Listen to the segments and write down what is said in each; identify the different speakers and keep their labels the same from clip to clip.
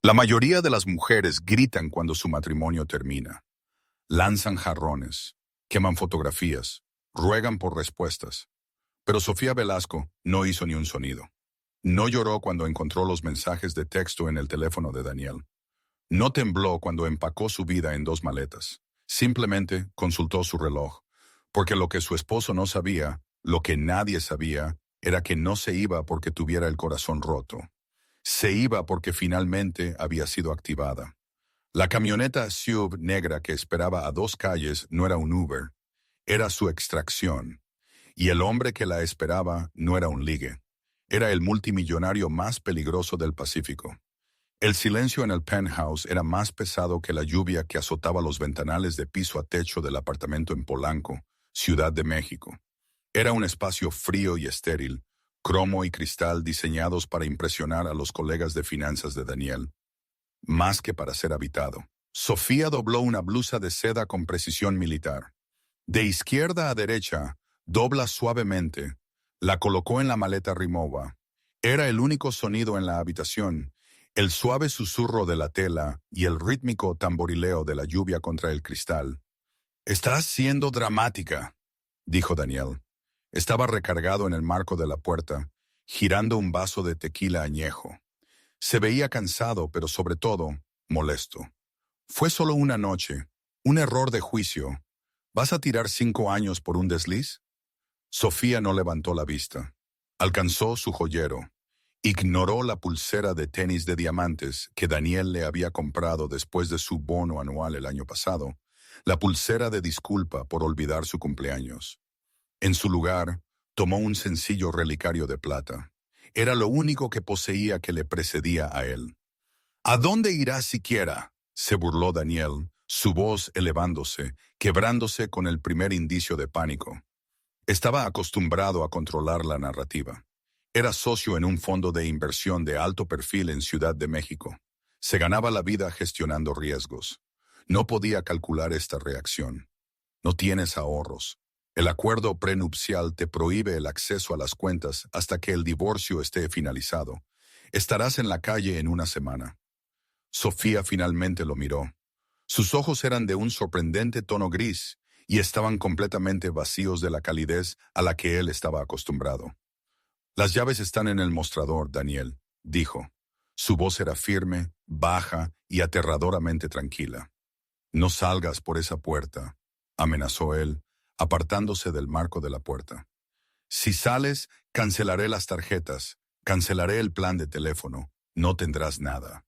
Speaker 1: La mayoría de las mujeres gritan cuando su matrimonio termina. Lanzan jarrones, queman fotografías, ruegan por respuestas. Pero Sofía Velasco no hizo ni un sonido. No lloró cuando encontró los mensajes de texto en el teléfono de Daniel. No tembló cuando empacó su vida en 2 maletas. Simplemente consultó su reloj, porque lo que su esposo no sabía, lo que nadie sabía, era que no se iba porque tuviera el corazón roto. Se iba porque finalmente había sido activada. La camioneta SUV negra que esperaba a 2 calles no era un Uber, era su extracción. Y el hombre que la esperaba no era un ligue, era el multimillonario más peligroso del Pacífico. El silencio en el penthouse era más pesado que la lluvia que azotaba los ventanales de piso a techo del apartamento en Polanco, Ciudad de México. Era un espacio frío y estéril, cromo y cristal diseñados para impresionar a los colegas de finanzas de Daniel, más que para ser habitado. Sofía dobló una blusa de seda con precisión militar. De izquierda a derecha, dobla suavemente. La colocó en la maleta Rimowa. Era el único sonido en la habitación, el suave susurro de la tela y el rítmico tamborileo de la lluvia contra el cristal. «Estás siendo dramática», dijo Daniel. Estaba recargado en el marco de la puerta, girando un vaso de tequila añejo. Se veía cansado, pero sobre todo, molesto. «Fue solo una noche, un error de juicio. ¿Vas a tirar 5 años por un desliz?» Sofía no levantó la vista. Alcanzó su joyero. Ignoró la pulsera de tenis de diamantes que Daniel le había comprado después de su bono anual el año pasado, la pulsera de disculpa por olvidar su cumpleaños. En su lugar, tomó un sencillo relicario de plata. Era lo único que poseía que le precedía a él. «¿A dónde irás siquiera?», se burló Daniel, su voz elevándose, quebrándose con el primer indicio de pánico. Estaba acostumbrado a controlar la narrativa. Era socio en un fondo de inversión de alto perfil en Ciudad de México. Se ganaba la vida gestionando riesgos. No podía calcular esta reacción. No tienes ahorros. El acuerdo prenupcial te prohíbe el acceso a las cuentas hasta que el divorcio esté finalizado. Estarás en la calle en una semana. Sofía finalmente lo miró. Sus ojos eran de un sorprendente tono gris y estaban completamente vacíos de la calidez a la que él estaba acostumbrado. «Las llaves están en el mostrador, Daniel», dijo. Su voz era firme, baja y aterradoramente tranquila. «No salgas por esa puerta», amenazó él, apartándose del marco de la puerta. «Si sales, cancelaré las tarjetas, cancelaré el plan de teléfono, no tendrás nada».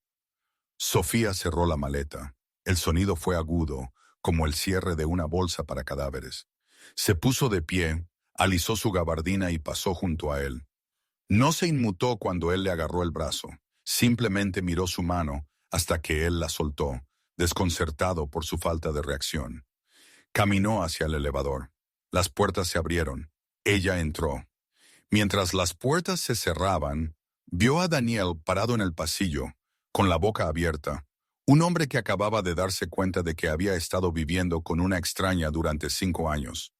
Speaker 1: Sofía cerró la maleta. El sonido fue agudo, como el cierre de una bolsa para cadáveres. Se puso de pie, alisó su gabardina y pasó junto a él. No se inmutó cuando él le agarró el brazo, simplemente miró su mano hasta que él la soltó, desconcertado por su falta de reacción. Caminó hacia el elevador. Las puertas se abrieron. Ella entró. Mientras las puertas se cerraban, vio a Daniel parado en el pasillo, con la boca abierta, un hombre que acababa de darse cuenta de que había estado viviendo con una extraña durante 5 años.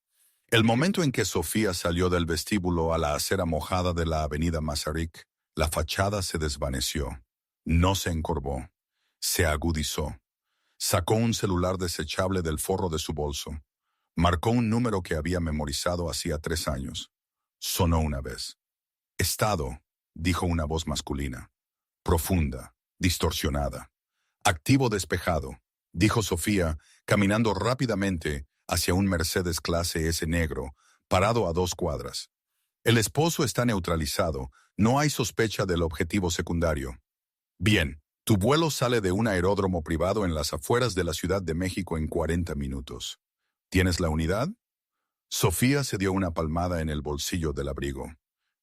Speaker 1: El momento en que Sofía salió del vestíbulo a la acera mojada de la avenida Masaryk, la fachada se desvaneció. No se encorvó. Se agudizó. Sacó un celular desechable del forro de su bolso. Marcó un número que había memorizado hacía 3 años. Sonó una vez. «Estado», dijo una voz masculina. Profunda, distorsionada. «Activo despejado», dijo Sofía, caminando rápidamente hacia un Mercedes clase S negro, parado a 2 cuadras. «El esposo está neutralizado, no hay sospecha del objetivo secundario». «Bien, tu vuelo sale de un aeródromo privado en las afueras de la Ciudad de México en 40 minutos. ¿Tienes la unidad?» Sofía se dio una palmada en el bolsillo del abrigo.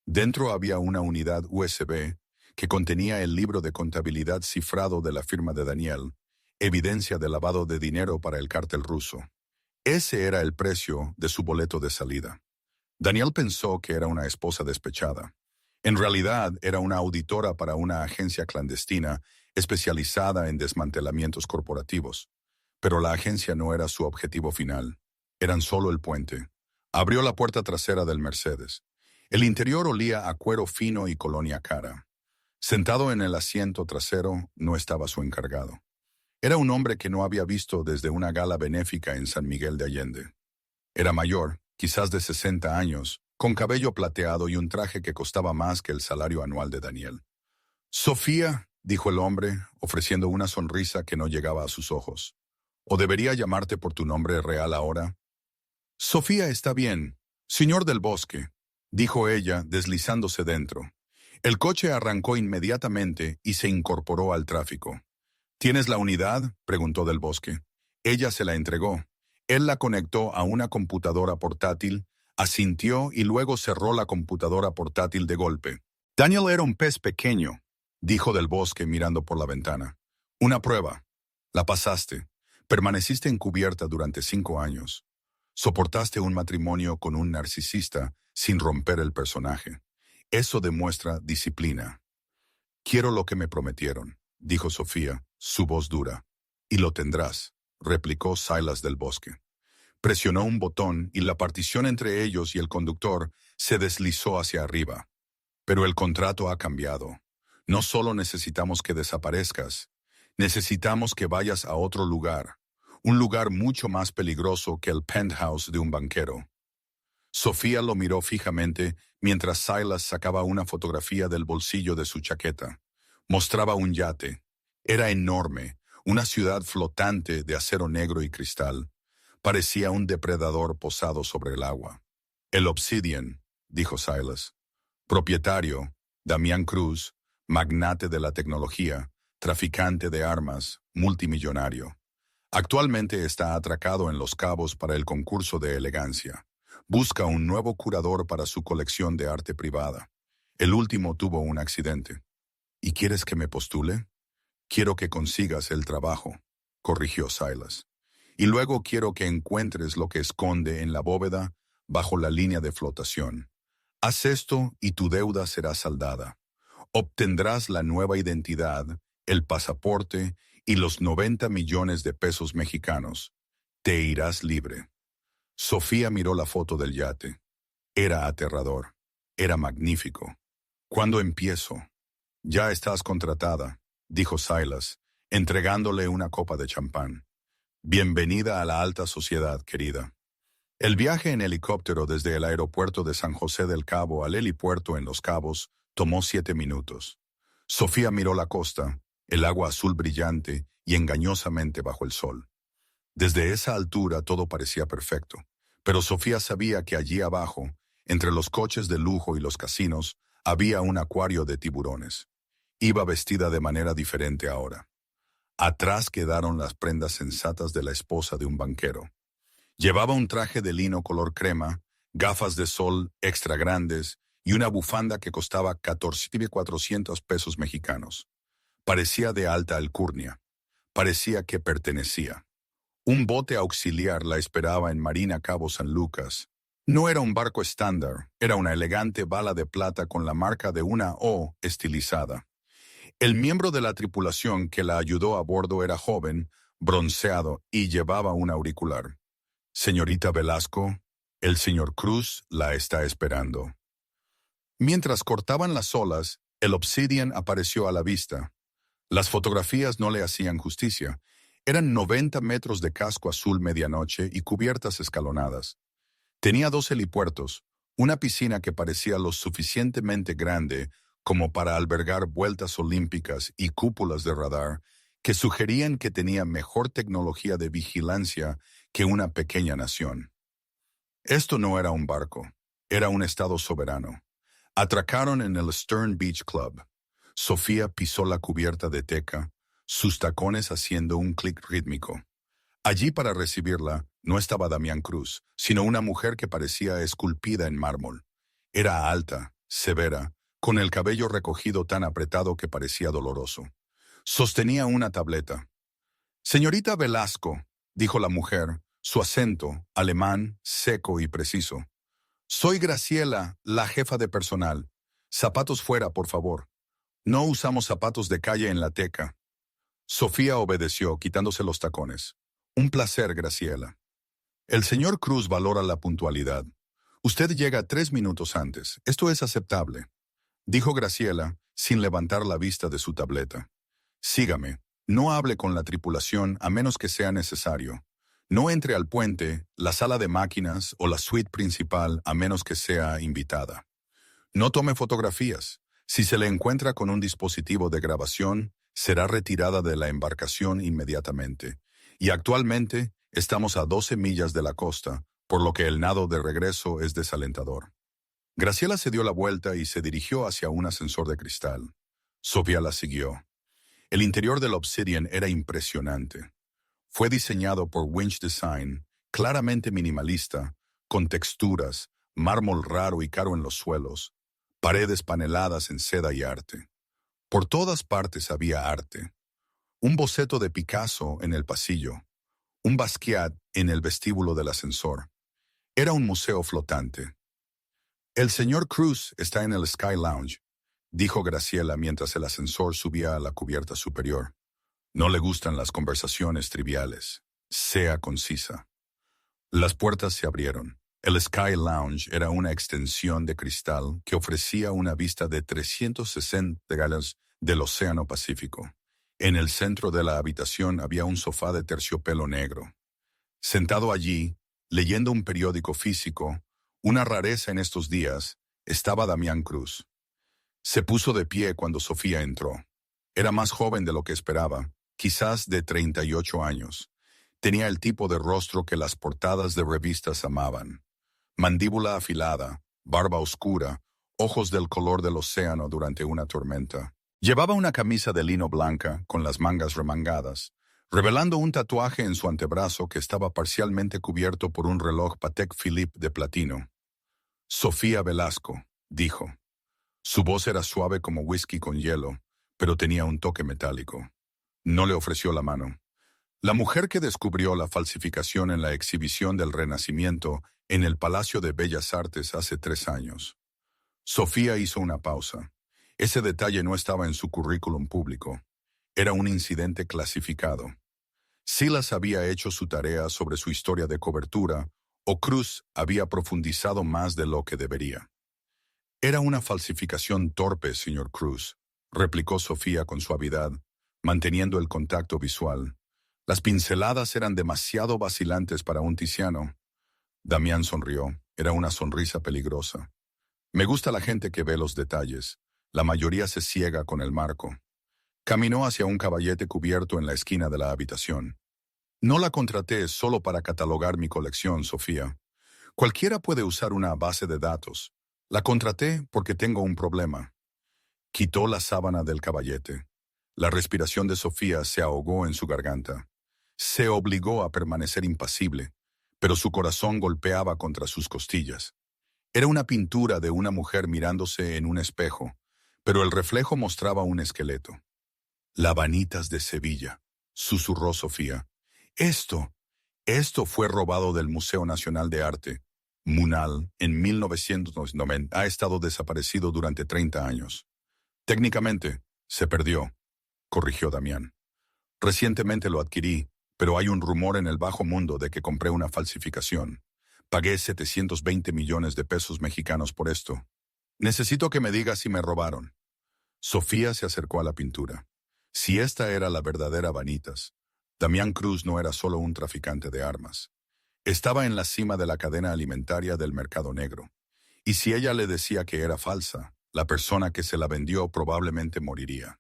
Speaker 1: Dentro había una unidad USB que contenía el libro de contabilidad cifrado de la firma de Daniel, evidencia de lavado de dinero para el cártel ruso. Ese era el precio de su boleto de salida. Daniel pensó que era una esposa despechada. En realidad era una auditora para una agencia clandestina especializada en desmantelamientos corporativos. Pero la agencia no era su objetivo final. Eran solo el puente. Abrió la puerta trasera del Mercedes. El interior olía a cuero fino y colonia cara. Sentado en el asiento trasero no estaba su encargado. Era un hombre que no había visto desde una gala benéfica en San Miguel de Allende. Era mayor, quizás de 60 años, con cabello plateado y un traje que costaba más que el salario anual de Daniel. Sofía, dijo el hombre, ofreciendo una sonrisa que no llegaba a sus ojos. ¿O debería llamarte por tu nombre real ahora? Sofía está bien, señor del Bosque, dijo ella, deslizándose dentro. El coche arrancó inmediatamente y se incorporó al tráfico. ¿Tienes la unidad?, preguntó del Bosque. Ella se la entregó. Él la conectó a una computadora portátil, asintió y luego cerró la computadora portátil de golpe. Daniel era un pez pequeño, dijo del Bosque mirando por la ventana. Una prueba. La pasaste. Permaneciste encubierta durante 5 años. Soportaste un matrimonio con un narcisista sin romper el personaje. Eso demuestra disciplina. Quiero lo que me prometieron, dijo Sofía, su voz dura. Y lo tendrás, replicó Silas del Bosque. Presionó un botón y la partición entre ellos y el conductor se deslizó hacia arriba. Pero el contrato ha cambiado. No solo necesitamos que desaparezcas, necesitamos que vayas a otro lugar, un lugar mucho más peligroso que el penthouse de un banquero. Sofía lo miró fijamente mientras Silas sacaba una fotografía del bolsillo de su chaqueta. Mostraba un yate. Era enorme, una ciudad flotante de acero negro y cristal. Parecía un depredador posado sobre el agua. El Obsidian, dijo Silas. Propietario, Damián Cruz, magnate de la tecnología, traficante de armas, multimillonario. Actualmente está atracado en Los Cabos para el concurso de elegancia. Busca un nuevo curador para su colección de arte privada. El último tuvo un accidente. ¿Y quieres que me postule? Quiero que consigas el trabajo, corrigió Silas. Y luego quiero que encuentres lo que esconde en la bóveda bajo la línea de flotación. Haz esto y tu deuda será saldada. Obtendrás la nueva identidad, el pasaporte y los 90 millones de pesos mexicanos. Te irás libre. Sofía miró la foto del yate. Era aterrador. Era magnífico. ¿Cuándo empiezo? Ya estás contratada, dijo Silas, entregándole una copa de champán. Bienvenida a la alta sociedad, querida. El viaje en helicóptero desde el aeropuerto de San José del Cabo al helipuerto en Los Cabos tomó 7 minutos. Sofía miró la costa, el agua azul brillante y engañosamente bajo el sol. Desde esa altura todo parecía perfecto, pero Sofía sabía que allí abajo, entre los coches de lujo y los casinos, había un acuario de tiburones. Iba vestida de manera diferente ahora. Atrás quedaron las prendas sensatas de la esposa de un banquero. Llevaba un traje de lino color crema, gafas de sol extra grandes y una bufanda que costaba 14,400 pesos mexicanos. Parecía de alta alcurnia. Parecía que pertenecía. Un bote auxiliar la esperaba en Marina Cabo San Lucas. No era un barco estándar, era una elegante bala de plata con la marca de una O estilizada. El miembro de la tripulación que la ayudó a bordo era joven, bronceado y llevaba un auricular. Señorita Velasco, el señor Cruz la está esperando. Mientras cortaban las olas, el Obsidian apareció a la vista. Las fotografías no le hacían justicia. Eran 90 metros de casco azul medianoche y cubiertas escalonadas. Tenía 2 helipuertos, una piscina que parecía lo suficientemente grande como para albergar vueltas olímpicas y cúpulas de radar que sugerían que tenía mejor tecnología de vigilancia que una pequeña nación. Esto no era un barco, era un estado soberano. Atracaron en el Stern Beach Club. Sofía pisó la cubierta de teca, sus tacones haciendo un clic rítmico. Allí para recibirla no estaba Damián Cruz, sino una mujer que parecía esculpida en mármol. Era alta, severa, con el cabello recogido tan apretado que parecía doloroso. Sostenía una tableta. «Señorita Velasco», dijo la mujer, su acento, alemán, seco y preciso. «Soy Graciela, la jefa de personal. Zapatos fuera, por favor. No usamos zapatos de calle en la teca». Sofía obedeció, quitándose los tacones. «Un placer, Graciela». «El señor Cruz valora la puntualidad. Usted llega 3 minutos antes. Esto es aceptable». dijo Graciela, sin levantar la vista de su tableta. Sígame. No hable con la tripulación a menos que sea necesario. No entre al puente, la sala de máquinas o la suite principal a menos que sea invitada. No tome fotografías. Si se le encuentra con un dispositivo de grabación, será retirada de la embarcación inmediatamente. Y actualmente estamos a 12 millas de la costa, por lo que el nado de regreso es desalentador. Graciela se dio la vuelta y se dirigió hacia un ascensor de cristal. Sofía la siguió. El interior del Obsidian era impresionante. Fue diseñado por Winch Design, claramente minimalista, con texturas, mármol raro y caro en los suelos, paredes paneladas en seda y arte. Por todas partes había arte. Un boceto de Picasso en el pasillo, un Basquiat en el vestíbulo del ascensor. Era un museo flotante. El señor Cruz está en el Sky Lounge, dijo Graciela mientras el ascensor subía a la cubierta superior. No le gustan las conversaciones triviales. Sea concisa. Las puertas se abrieron. El Sky Lounge era una extensión de cristal que ofrecía una vista de 360 grados del Océano Pacífico. En el centro de la habitación había un sofá de terciopelo negro. Sentado allí, leyendo un periódico físico, una rareza en estos días, estaba Damián Cruz. Se puso de pie cuando Sofía entró. Era más joven de lo que esperaba, quizás de 38 años. Tenía el tipo de rostro que las portadas de revistas amaban. Mandíbula afilada, barba oscura, ojos del color del océano durante una tormenta. Llevaba una camisa de lino blanca con las mangas remangadas, revelando un tatuaje en su antebrazo que estaba parcialmente cubierto por un reloj Patek Philippe de platino. Sofía Velasco, dijo. Su voz era suave como whisky con hielo, pero tenía un toque metálico. No le ofreció la mano. La mujer que descubrió la falsificación en la exhibición del Renacimiento en el Palacio de Bellas Artes hace 3 años. Sofía hizo una pausa. Ese detalle no estaba en su currículum público. Era un incidente clasificado. Silas había hecho su tarea sobre su historia de cobertura, o Cruz había profundizado más de lo que debería. Era una falsificación torpe, señor Cruz, replicó Sofía con suavidad, manteniendo el contacto visual. Las pinceladas eran demasiado vacilantes para un Tiziano. Damián sonrió. Era una sonrisa peligrosa. Me gusta la gente que ve los detalles. La mayoría se ciega con el marco. Caminó hacia un caballete cubierto en la esquina de la habitación. No la contraté solo para catalogar mi colección, Sofía. Cualquiera puede usar una base de datos. La contraté porque tengo un problema. Quitó la sábana del caballete. La respiración de Sofía se ahogó en su garganta. Se obligó a permanecer impasible, pero su corazón golpeaba contra sus costillas. Era una pintura de una mujer mirándose en un espejo, pero el reflejo mostraba un esqueleto. Labanitas de Sevilla, susurró Sofía. Esto fue robado del Museo Nacional de Arte. Munal, en 1990, ha estado desaparecido durante 30 años. Técnicamente, se perdió, corrigió Damián. Recientemente lo adquirí, pero hay un rumor en el bajo mundo de que compré una falsificación. Pagué 720 millones de pesos mexicanos por esto. Necesito que me digas si me robaron. Sofía se acercó a la pintura. Si esta era la verdadera Vanitas, Damián Cruz no era solo un traficante de armas. Estaba en la cima de la cadena alimentaria del mercado negro. Y si ella le decía que era falsa, la persona que se la vendió probablemente moriría.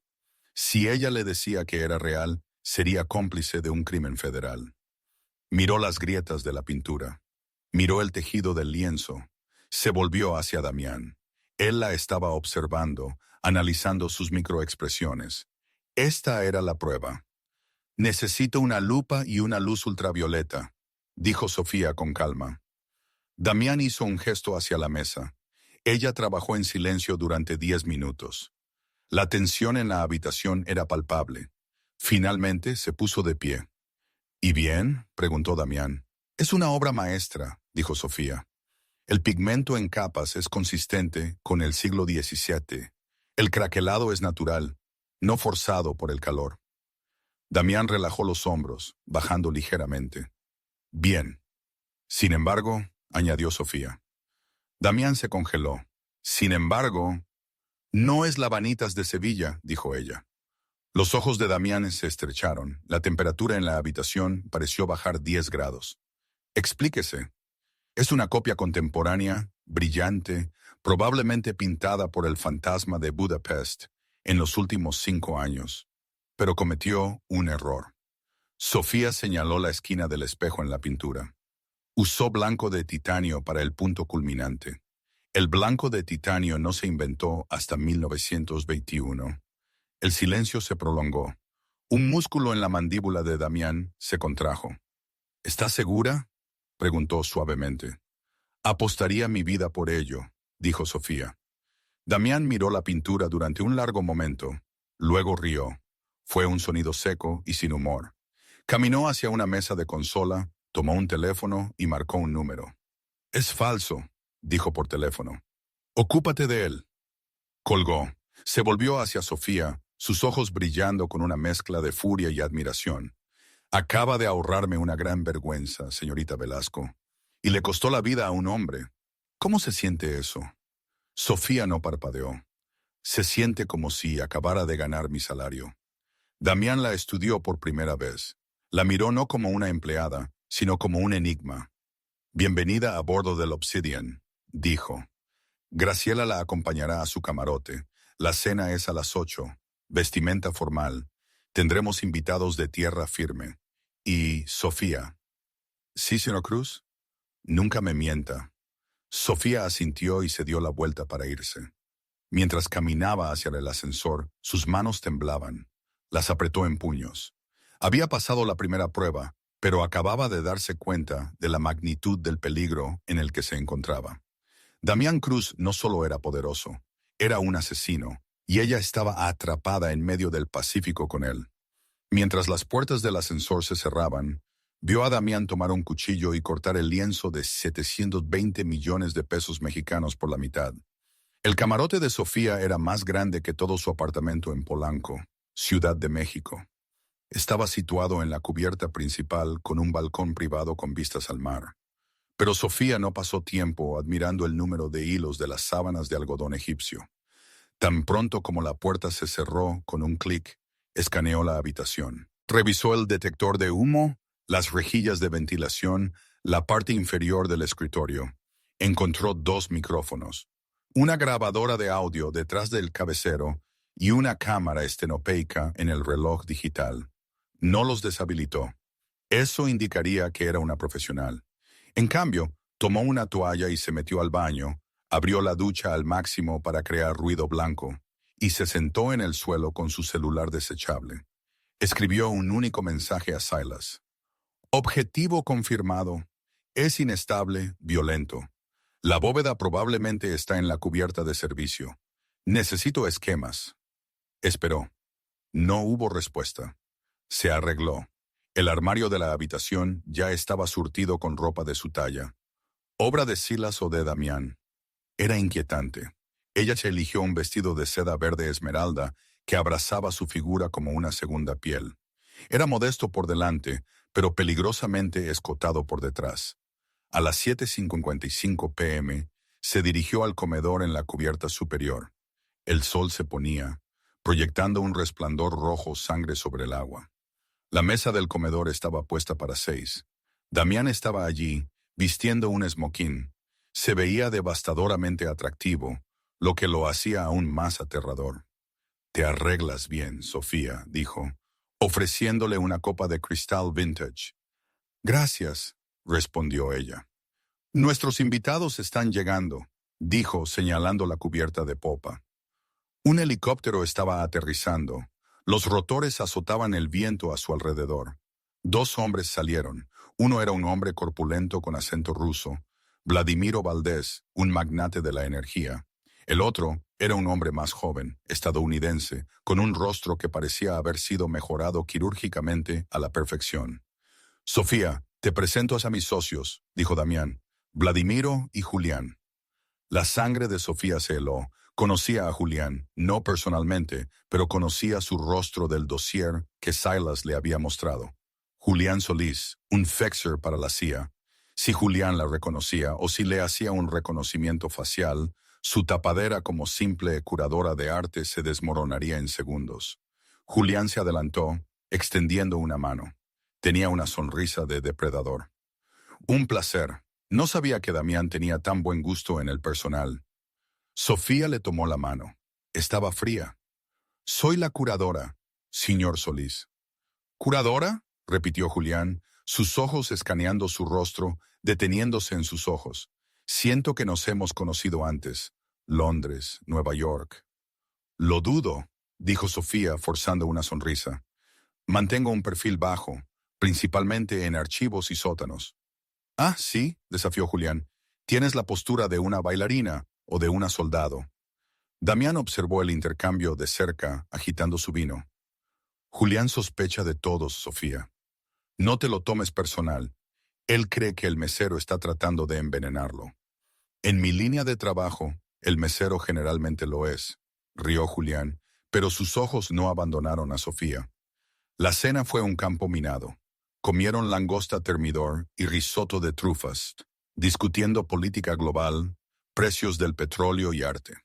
Speaker 1: Si ella le decía que era real, sería cómplice de un crimen federal. Miró las grietas de la pintura. Miró el tejido del lienzo. Se volvió hacia Damián. Él la estaba observando, analizando sus microexpresiones. Esta era la prueba. Necesito una lupa y una luz ultravioleta, dijo Sofía con calma. Damián hizo un gesto hacia la mesa. Ella trabajó en silencio durante 10 minutos. La tensión en la habitación era palpable. Finalmente se puso de pie. ¿Y bien?, preguntó Damián. Es una obra maestra, dijo Sofía. El pigmento en capas es consistente con el siglo XVII. El craquelado es natural, no forzado por el calor. Damián relajó los hombros, bajando ligeramente. Bien. Sin embargo, añadió Sofía. Damián se congeló. Sin embargo, No es la Vanitas de Sevilla, dijo ella. Los ojos de Damián se estrecharon. La temperatura en la habitación pareció bajar 10 grados. Explíquese. Es una copia contemporánea, brillante, probablemente pintada por el fantasma de Budapest en los últimos 5 años. Pero cometió un error. Sofía señaló la esquina del espejo en la pintura. Usó blanco de titanio para el punto culminante. El blanco de titanio no se inventó hasta 1921. El silencio se prolongó. Un músculo en la mandíbula de Damián se contrajo. ¿Estás segura?, preguntó suavemente. Apostaría mi vida por ello, dijo Sofía. Damián miró la pintura durante un largo momento. Luego rió. Fue un sonido seco y sin humor. Caminó hacia una mesa de consola, tomó un teléfono y marcó un número. Es falso, dijo por teléfono. Ocúpate de él. Colgó. Se volvió hacia Sofía, sus ojos brillando con una mezcla de furia y admiración. Acaba de ahorrarme una gran vergüenza, señorita Velasco. Y le costó la vida a un hombre. ¿Cómo se siente eso? Sofía no parpadeó. Se siente como si acabara de ganar mi salario. Damián la estudió por primera vez. La miró no como una empleada, sino como un enigma. Bienvenida a bordo del Obsidian, dijo. Graciela la acompañará a su camarote. La cena es a las 8. Vestimenta formal. Tendremos invitados de tierra firme. Y Sofía. ¿Sí, señor Cruz? Nunca me mienta. Sofía asintió y se dio la vuelta para irse. Mientras caminaba hacia el ascensor, sus manos temblaban. Las apretó en puños. Había pasado la primera prueba, pero acababa de darse cuenta de la magnitud del peligro en el que se encontraba. Damián Cruz no solo era poderoso, era un asesino, y ella estaba atrapada en medio del Pacífico con él. Mientras las puertas del ascensor se cerraban, vio a Damián tomar un cuchillo y cortar el lienzo de 720 millones de pesos mexicanos por la mitad. El camarote de Sofía era más grande que todo su apartamento en Polanco, Ciudad de México. Estaba situado en la cubierta principal con un balcón privado con vistas al mar. Pero Sofía no pasó tiempo admirando el número de hilos de las sábanas de algodón egipcio. Tan pronto como la puerta se cerró con un clic, escaneó la habitación. Revisó el detector de humo, las rejillas de ventilación, la parte inferior del escritorio. Encontró 2 micrófonos, una grabadora de audio detrás del cabecero y una cámara estenopeica en el reloj digital. No los deshabilitó. Eso indicaría que era una profesional. En cambio, tomó una toalla y se metió al baño, abrió la ducha al máximo para crear ruido blanco, y se sentó en el suelo con su celular desechable. Escribió un único mensaje a Silas. Objetivo confirmado. Es inestable, violento. La bóveda probablemente está en la cubierta de servicio. Necesito esquemas. Esperó. No hubo respuesta. Se arregló. El armario de la habitación ya estaba surtido con ropa de su talla. Obra de Silas o de Damián. Era inquietante. Ella se eligió un vestido de seda verde esmeralda que abrazaba su figura como una segunda piel. Era modesto por delante, pero peligrosamente escotado por detrás. A las 7:55 p.m. se dirigió al comedor en la cubierta superior. El sol se ponía, proyectando un resplandor rojo sangre sobre el agua. La mesa del comedor estaba puesta para 6. Damián estaba allí, vistiendo un esmoquín. Se veía devastadoramente atractivo, lo que lo hacía aún más aterrador. «Te arreglas bien, Sofía», dijo, ofreciéndole una copa de cristal vintage. «Gracias», respondió ella. «Nuestros invitados están llegando», dijo señalando la cubierta de popa. Un helicóptero estaba aterrizando. Los rotores azotaban el viento a su alrededor. 2 hombres salieron. Uno era un hombre corpulento con acento ruso, Vladimiro Valdés, un magnate de la energía. El otro era un hombre más joven, estadounidense, con un rostro que parecía haber sido mejorado quirúrgicamente a la perfección. «Sofía, te presento a mis socios», dijo Damián, «Vladimiro y Julián». La sangre de Sofía se heló. Conocía a Julián, no personalmente, pero conocía su rostro del dossier que Silas le había mostrado. Julián Solís, un fixer para la CIA. Si Julián la reconocía o si le hacía un reconocimiento facial, Su tapadera como simple curadora de arte se desmoronaría en segundos. Julián se adelantó, extendiendo una mano. Tenía una sonrisa de depredador. Un placer. No sabía que Damián tenía tan buen gusto en el personal. Sofía le tomó la mano. Estaba fría. Soy la curadora, señor Solís. ¿Curadora? Repitió Julián, sus ojos escaneando su rostro, deteniéndose en sus ojos. Siento que nos hemos conocido antes. Londres, Nueva York. Lo dudo, dijo Sofía, forzando una sonrisa. Mantengo un perfil bajo, principalmente en archivos y sótanos. Ah, sí, desafió Julián. Tienes la postura de una bailarina o de una soldado. Damián observó el intercambio de cerca, agitando su vino. Julián sospecha de todos, Sofía. No te lo tomes personal. Él cree que el mesero está tratando de envenenarlo. En mi línea de trabajo, el mesero generalmente lo es, rió Julián, pero sus ojos no abandonaron a Sofía. La cena fue un campo minado. Comieron langosta termidor y risotto de trufas, discutiendo política global, precios del petróleo y arte.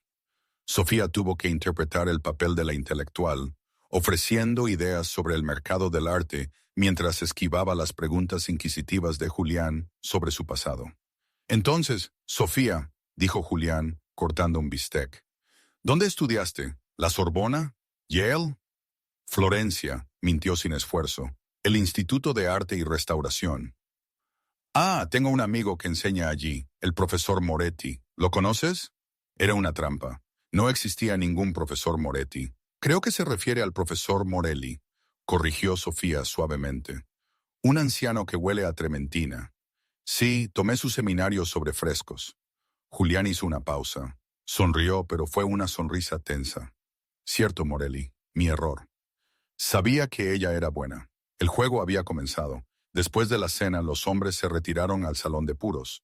Speaker 1: Sofía tuvo que interpretar el papel de la intelectual, ofreciendo ideas sobre el mercado del arte mientras esquivaba las preguntas inquisitivas de Julián sobre su pasado. Entonces, Sofía, dijo Julián, cortando un bistec, ¿dónde estudiaste? ¿La Sorbona? ¿Yale? Florencia, mintió sin esfuerzo. El Instituto de Arte y Restauración. Ah, tengo un amigo que enseña allí, el profesor Moretti. ¿Lo conoces? Era una trampa. No existía ningún profesor Moretti. Creo que se refiere al profesor Morelli, corrigió Sofía suavemente. Un anciano que huele a trementina. Sí, tomé su seminario sobre frescos. Julián hizo una pausa. Sonrió, pero fue una sonrisa tensa. Cierto, Morelli, mi error. Sabía que ella era buena. El juego había comenzado. Después de la cena, los hombres se retiraron al salón de puros.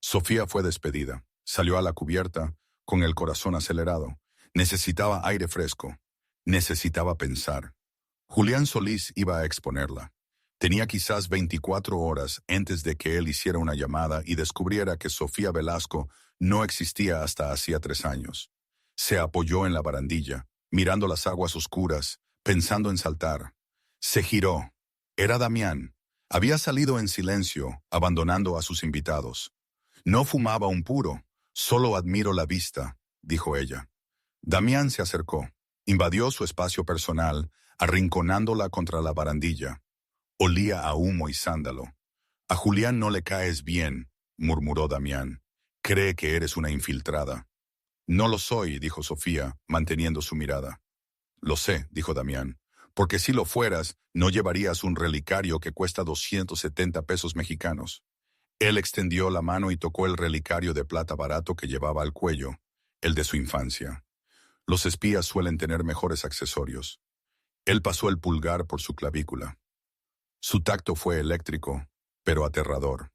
Speaker 1: Sofía fue despedida. Salió a la cubierta, con el corazón acelerado. Necesitaba aire fresco. Necesitaba pensar. Julián Solís iba a exponerla. Tenía quizás 24 horas antes de que él hiciera una llamada y descubriera que Sofía Velasco no existía hasta hacía 3 años. Se apoyó en la barandilla, mirando las aguas oscuras, pensando en saltar. Se giró. Era Damián. Había salido en silencio, abandonando a sus invitados. No fumaba un puro. Solo admiro la vista, dijo ella. Damián se acercó. Invadió su espacio personal, arrinconándola contra la barandilla. Olía a humo y sándalo. A Julián no le caes bien, murmuró Damián. Cree que eres una infiltrada. No lo soy, dijo Sofía, manteniendo su mirada. Lo sé, dijo Damián, porque si lo fueras, no llevarías un relicario que cuesta 270 pesos mexicanos. Él extendió la mano y tocó el relicario de plata barato que llevaba al cuello, el de su infancia. Los espías suelen tener mejores accesorios. Él pasó el pulgar por su clavícula. Su tacto fue eléctrico, pero aterrador.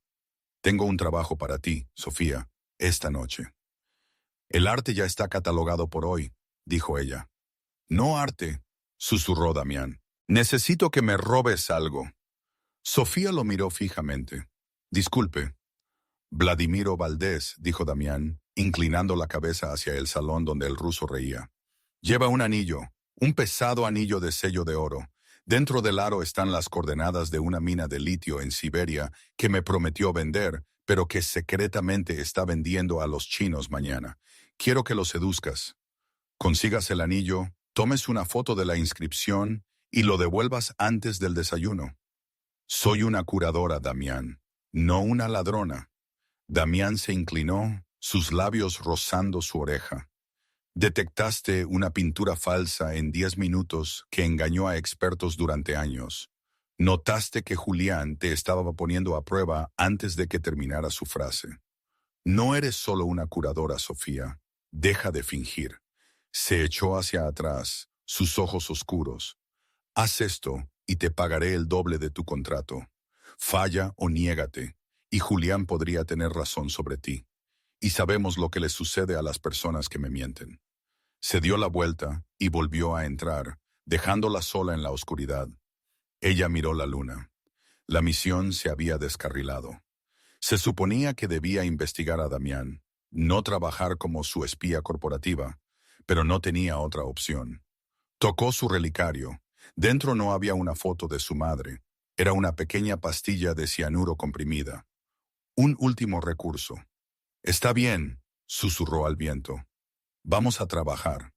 Speaker 1: Tengo un trabajo para ti, Sofía, esta noche. El arte ya está catalogado por hoy, dijo ella. No arte, susurró Damián. Necesito que me robes algo. Sofía lo miró fijamente. Disculpe. Vladimiro Valdés, dijo Damián, inclinando la cabeza hacia el salón donde el ruso reía. Lleva un anillo, un pesado anillo de sello de oro. Dentro del aro están las coordenadas de una mina de litio en Siberia que me prometió vender, pero que secretamente está vendiendo a los chinos mañana. Quiero que lo seduzcas. Consigas el anillo, tomes una foto de la inscripción y lo devuelvas antes del desayuno. Soy una curadora, Damián, no una ladrona. Damián se inclinó, sus labios rozando su oreja. Detectaste una pintura falsa en 10 minutos que engañó a expertos durante años. Notaste que Julián te estaba poniendo a prueba antes de que terminara su frase. No eres solo una curadora, Sofía. Deja de fingir. Se echó hacia atrás, sus ojos oscuros. Haz esto y te pagaré el doble de tu contrato. Falla o niégate, y Julián podría tener razón sobre ti. Y sabemos lo que le sucede a las personas que me mienten. Se dio la vuelta y volvió a entrar, dejándola sola en la oscuridad. Ella miró la luna. La misión se había descarrilado. Se suponía que debía investigar a Damián, no trabajar como su espía corporativa, pero no tenía otra opción. Tocó su relicario. Dentro no había una foto de su madre. Era una pequeña pastilla de cianuro comprimida. Un último recurso. Está bien, susurró al viento. Vamos a trabajar.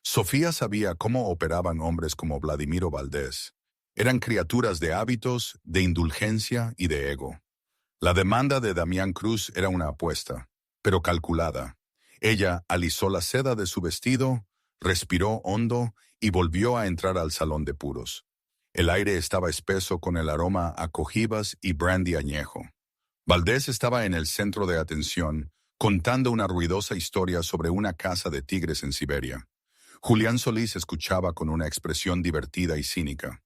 Speaker 1: Sofía sabía cómo operaban hombres como Vladimiro Valdés. Eran criaturas de hábitos, de indulgencia y de ego. La demanda de Damián Cruz era una apuesta, pero calculada. Ella alisó la seda de su vestido, respiró hondo y volvió a entrar al salón de puros. El aire estaba espeso con el aroma a cojivas y brandy añejo. Valdés estaba en el centro de atención, contando una ruidosa historia sobre una caza de tigres en Siberia. Julián Solís escuchaba con una expresión divertida y cínica.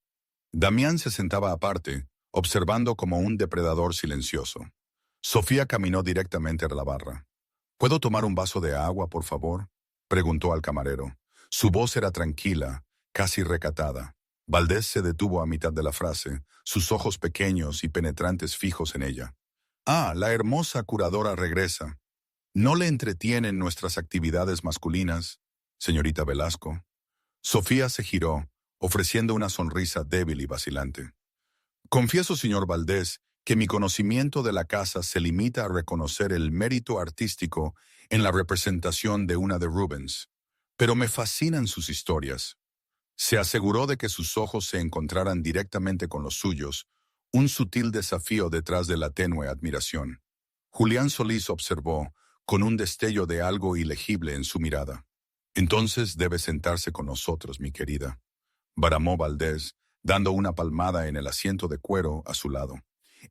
Speaker 1: Damián se sentaba aparte, observando como un depredador silencioso. Sofía caminó directamente a la barra. ¿Puedo tomar un vaso de agua, por favor?, preguntó al camarero. Su voz era tranquila, casi recatada. Valdés se detuvo a mitad de la frase, sus ojos pequeños y penetrantes fijos en ella. Ah, la hermosa curadora regresa. ¿No le entretienen nuestras actividades masculinas, señorita Velasco? Sofía se giró, ofreciendo una sonrisa débil y vacilante. Confieso, señor Valdés, que mi conocimiento de la casa se limita a reconocer el mérito artístico en la representación de una de Rubens, pero me fascinan sus historias. Se aseguró de que sus ojos se encontraran directamente con los suyos, un sutil desafío detrás de la tenue admiración. Julián Solís observó, con un destello de algo ilegible en su mirada. Entonces debe sentarse con nosotros, mi querida, bramó Valdés, dando una palmada en el asiento de cuero a su lado.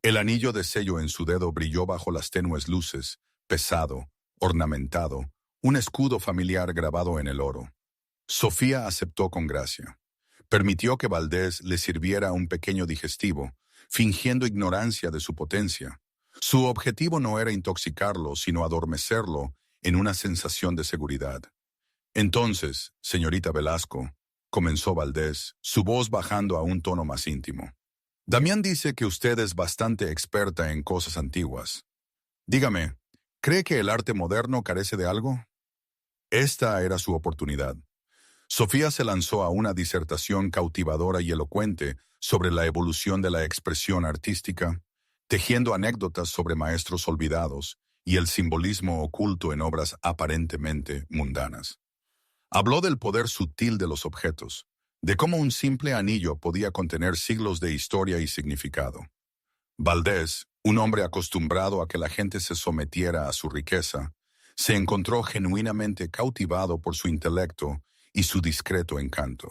Speaker 1: El anillo de sello en su dedo brilló bajo las tenues luces, pesado, ornamentado, un escudo familiar grabado en el oro. Sofía aceptó con gracia. Permitió que Valdés le sirviera un pequeño digestivo, fingiendo ignorancia de su potencia. Su objetivo no era intoxicarlo, sino adormecerlo en una sensación de seguridad. Entonces, señorita Velasco, comenzó Valdés, su voz bajando a un tono más íntimo. Damián dice que usted es bastante experta en cosas antiguas. Dígame, ¿cree que el arte moderno carece de algo? Esta era su oportunidad. Sofía se lanzó a una disertación cautivadora y elocuente sobre la evolución de la expresión artística, tejiendo anécdotas sobre maestros olvidados y el simbolismo oculto en obras aparentemente mundanas. Habló del poder sutil de los objetos, de cómo un simple anillo podía contener siglos de historia y significado. Valdés, un hombre acostumbrado a que la gente se sometiera a su riqueza, se encontró genuinamente cautivado por su intelecto y su discreto encanto.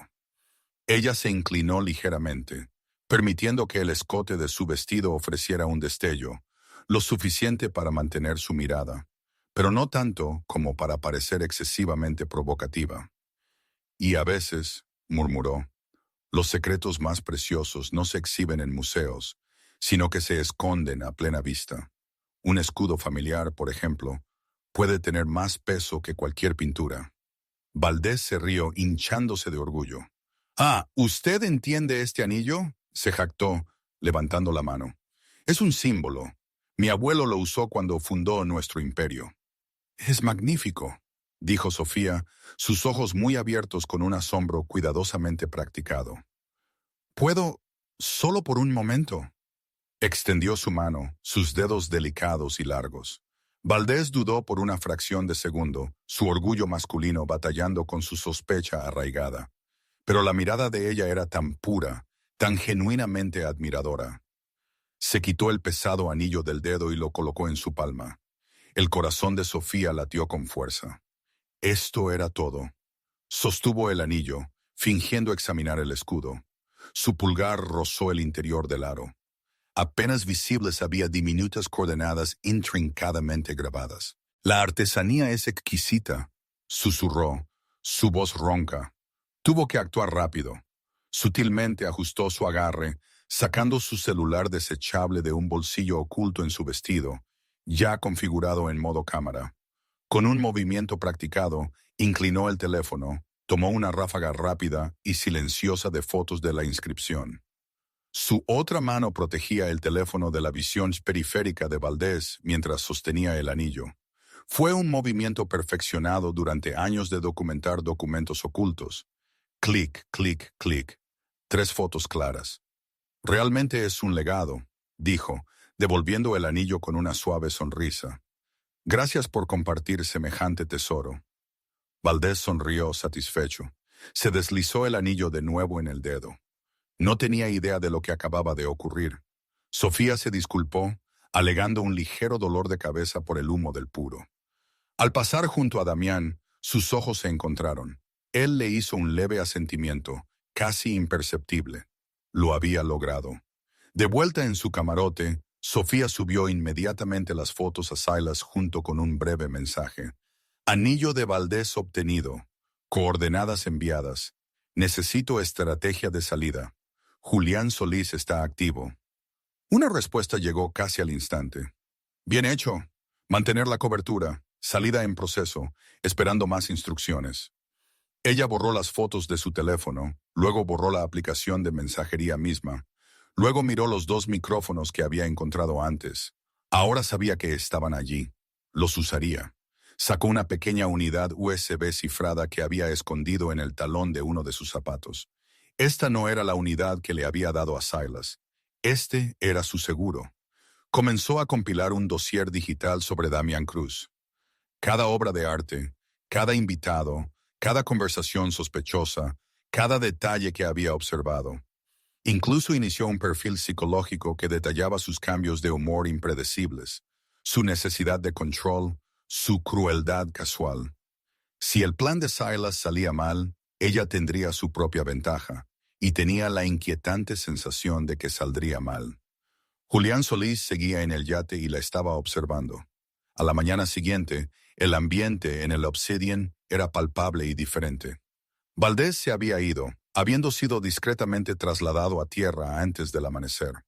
Speaker 1: Ella se inclinó ligeramente, permitiendo que el escote de su vestido ofreciera un destello, lo suficiente para mantener su mirada, pero no tanto como para parecer excesivamente provocativa. Y a veces, murmuró, los secretos más preciosos no se exhiben en museos, sino que se esconden a plena vista. Un escudo familiar, por ejemplo, puede tener más peso que cualquier pintura. Valdés se rió hinchándose de orgullo. Ah, ¿usted entiende este anillo?, se jactó, levantando la mano. Es un símbolo. Mi abuelo lo usó cuando fundó nuestro imperio. Es magnífico, dijo Sofía, sus ojos muy abiertos con un asombro cuidadosamente practicado. ¿Puedo, solo por un momento? Extendió su mano, sus dedos delicados y largos. Valdés dudó por una fracción de segundo, su orgullo masculino batallando con su sospecha arraigada. Pero la mirada de ella era tan pura, tan genuinamente admiradora. Se quitó el pesado anillo del dedo y lo colocó en su palma. El corazón de Sofía latió con fuerza. Esto era todo. Sostuvo el anillo, fingiendo examinar el escudo. Su pulgar rozó el interior del aro. Apenas visibles había diminutas coordenadas intrincadamente grabadas. La artesanía es exquisita, susurró, su voz ronca. Tuvo que actuar rápido. Sutilmente ajustó su agarre, sacando su celular desechable de un bolsillo oculto en su vestido, ya configurado en modo cámara. Con un movimiento practicado, inclinó el teléfono, tomó una ráfaga rápida y silenciosa de fotos de la inscripción. Su otra mano protegía el teléfono de la visión periférica de Valdés mientras sostenía el anillo. Fue un movimiento perfeccionado durante años de documentar documentos ocultos. Clic, clic, clic. 3 fotos claras. Realmente es un legado, dijo, devolviendo el anillo con una suave sonrisa. Gracias por compartir semejante tesoro. Valdés sonrió satisfecho. Se deslizó el anillo de nuevo en el dedo. No tenía idea de lo que acababa de ocurrir. Sofía se disculpó, alegando un ligero dolor de cabeza por el humo del puro. Al pasar junto a Damián, sus ojos se encontraron. Él le hizo un leve asentimiento, casi imperceptible. Lo había logrado. De vuelta en su camarote, Sofía subió inmediatamente las fotos a Silas junto con un breve mensaje. Anillo de Valdés obtenido. Coordenadas enviadas. Necesito estrategia de salida. Julián Solís está activo. Una respuesta llegó casi al instante. Bien hecho. Mantener la cobertura. Salida en proceso. Esperando más instrucciones. Ella borró las fotos de su teléfono, luego borró la aplicación de mensajería misma. Luego miró los 2 micrófonos que había encontrado antes. Ahora sabía que estaban allí. Los usaría. Sacó una pequeña unidad USB cifrada que había escondido en el talón de uno de sus zapatos. Esta no era la unidad que le había dado a Silas. Este era su seguro. Comenzó a compilar un dossier digital sobre Damián Cruz. Cada obra de arte, cada invitado, cada conversación sospechosa, cada detalle que había observado. Incluso inició un perfil psicológico que detallaba sus cambios de humor impredecibles, su necesidad de control, su crueldad casual. Si el plan de Silas salía mal, ella tendría su propia ventaja, y tenía la inquietante sensación de que saldría mal. Julián Solís seguía en el yate y la estaba observando. A la mañana siguiente, el ambiente en el Obsidian era palpable y diferente. Valdés se había ido, habiendo sido discretamente trasladado a tierra antes del amanecer.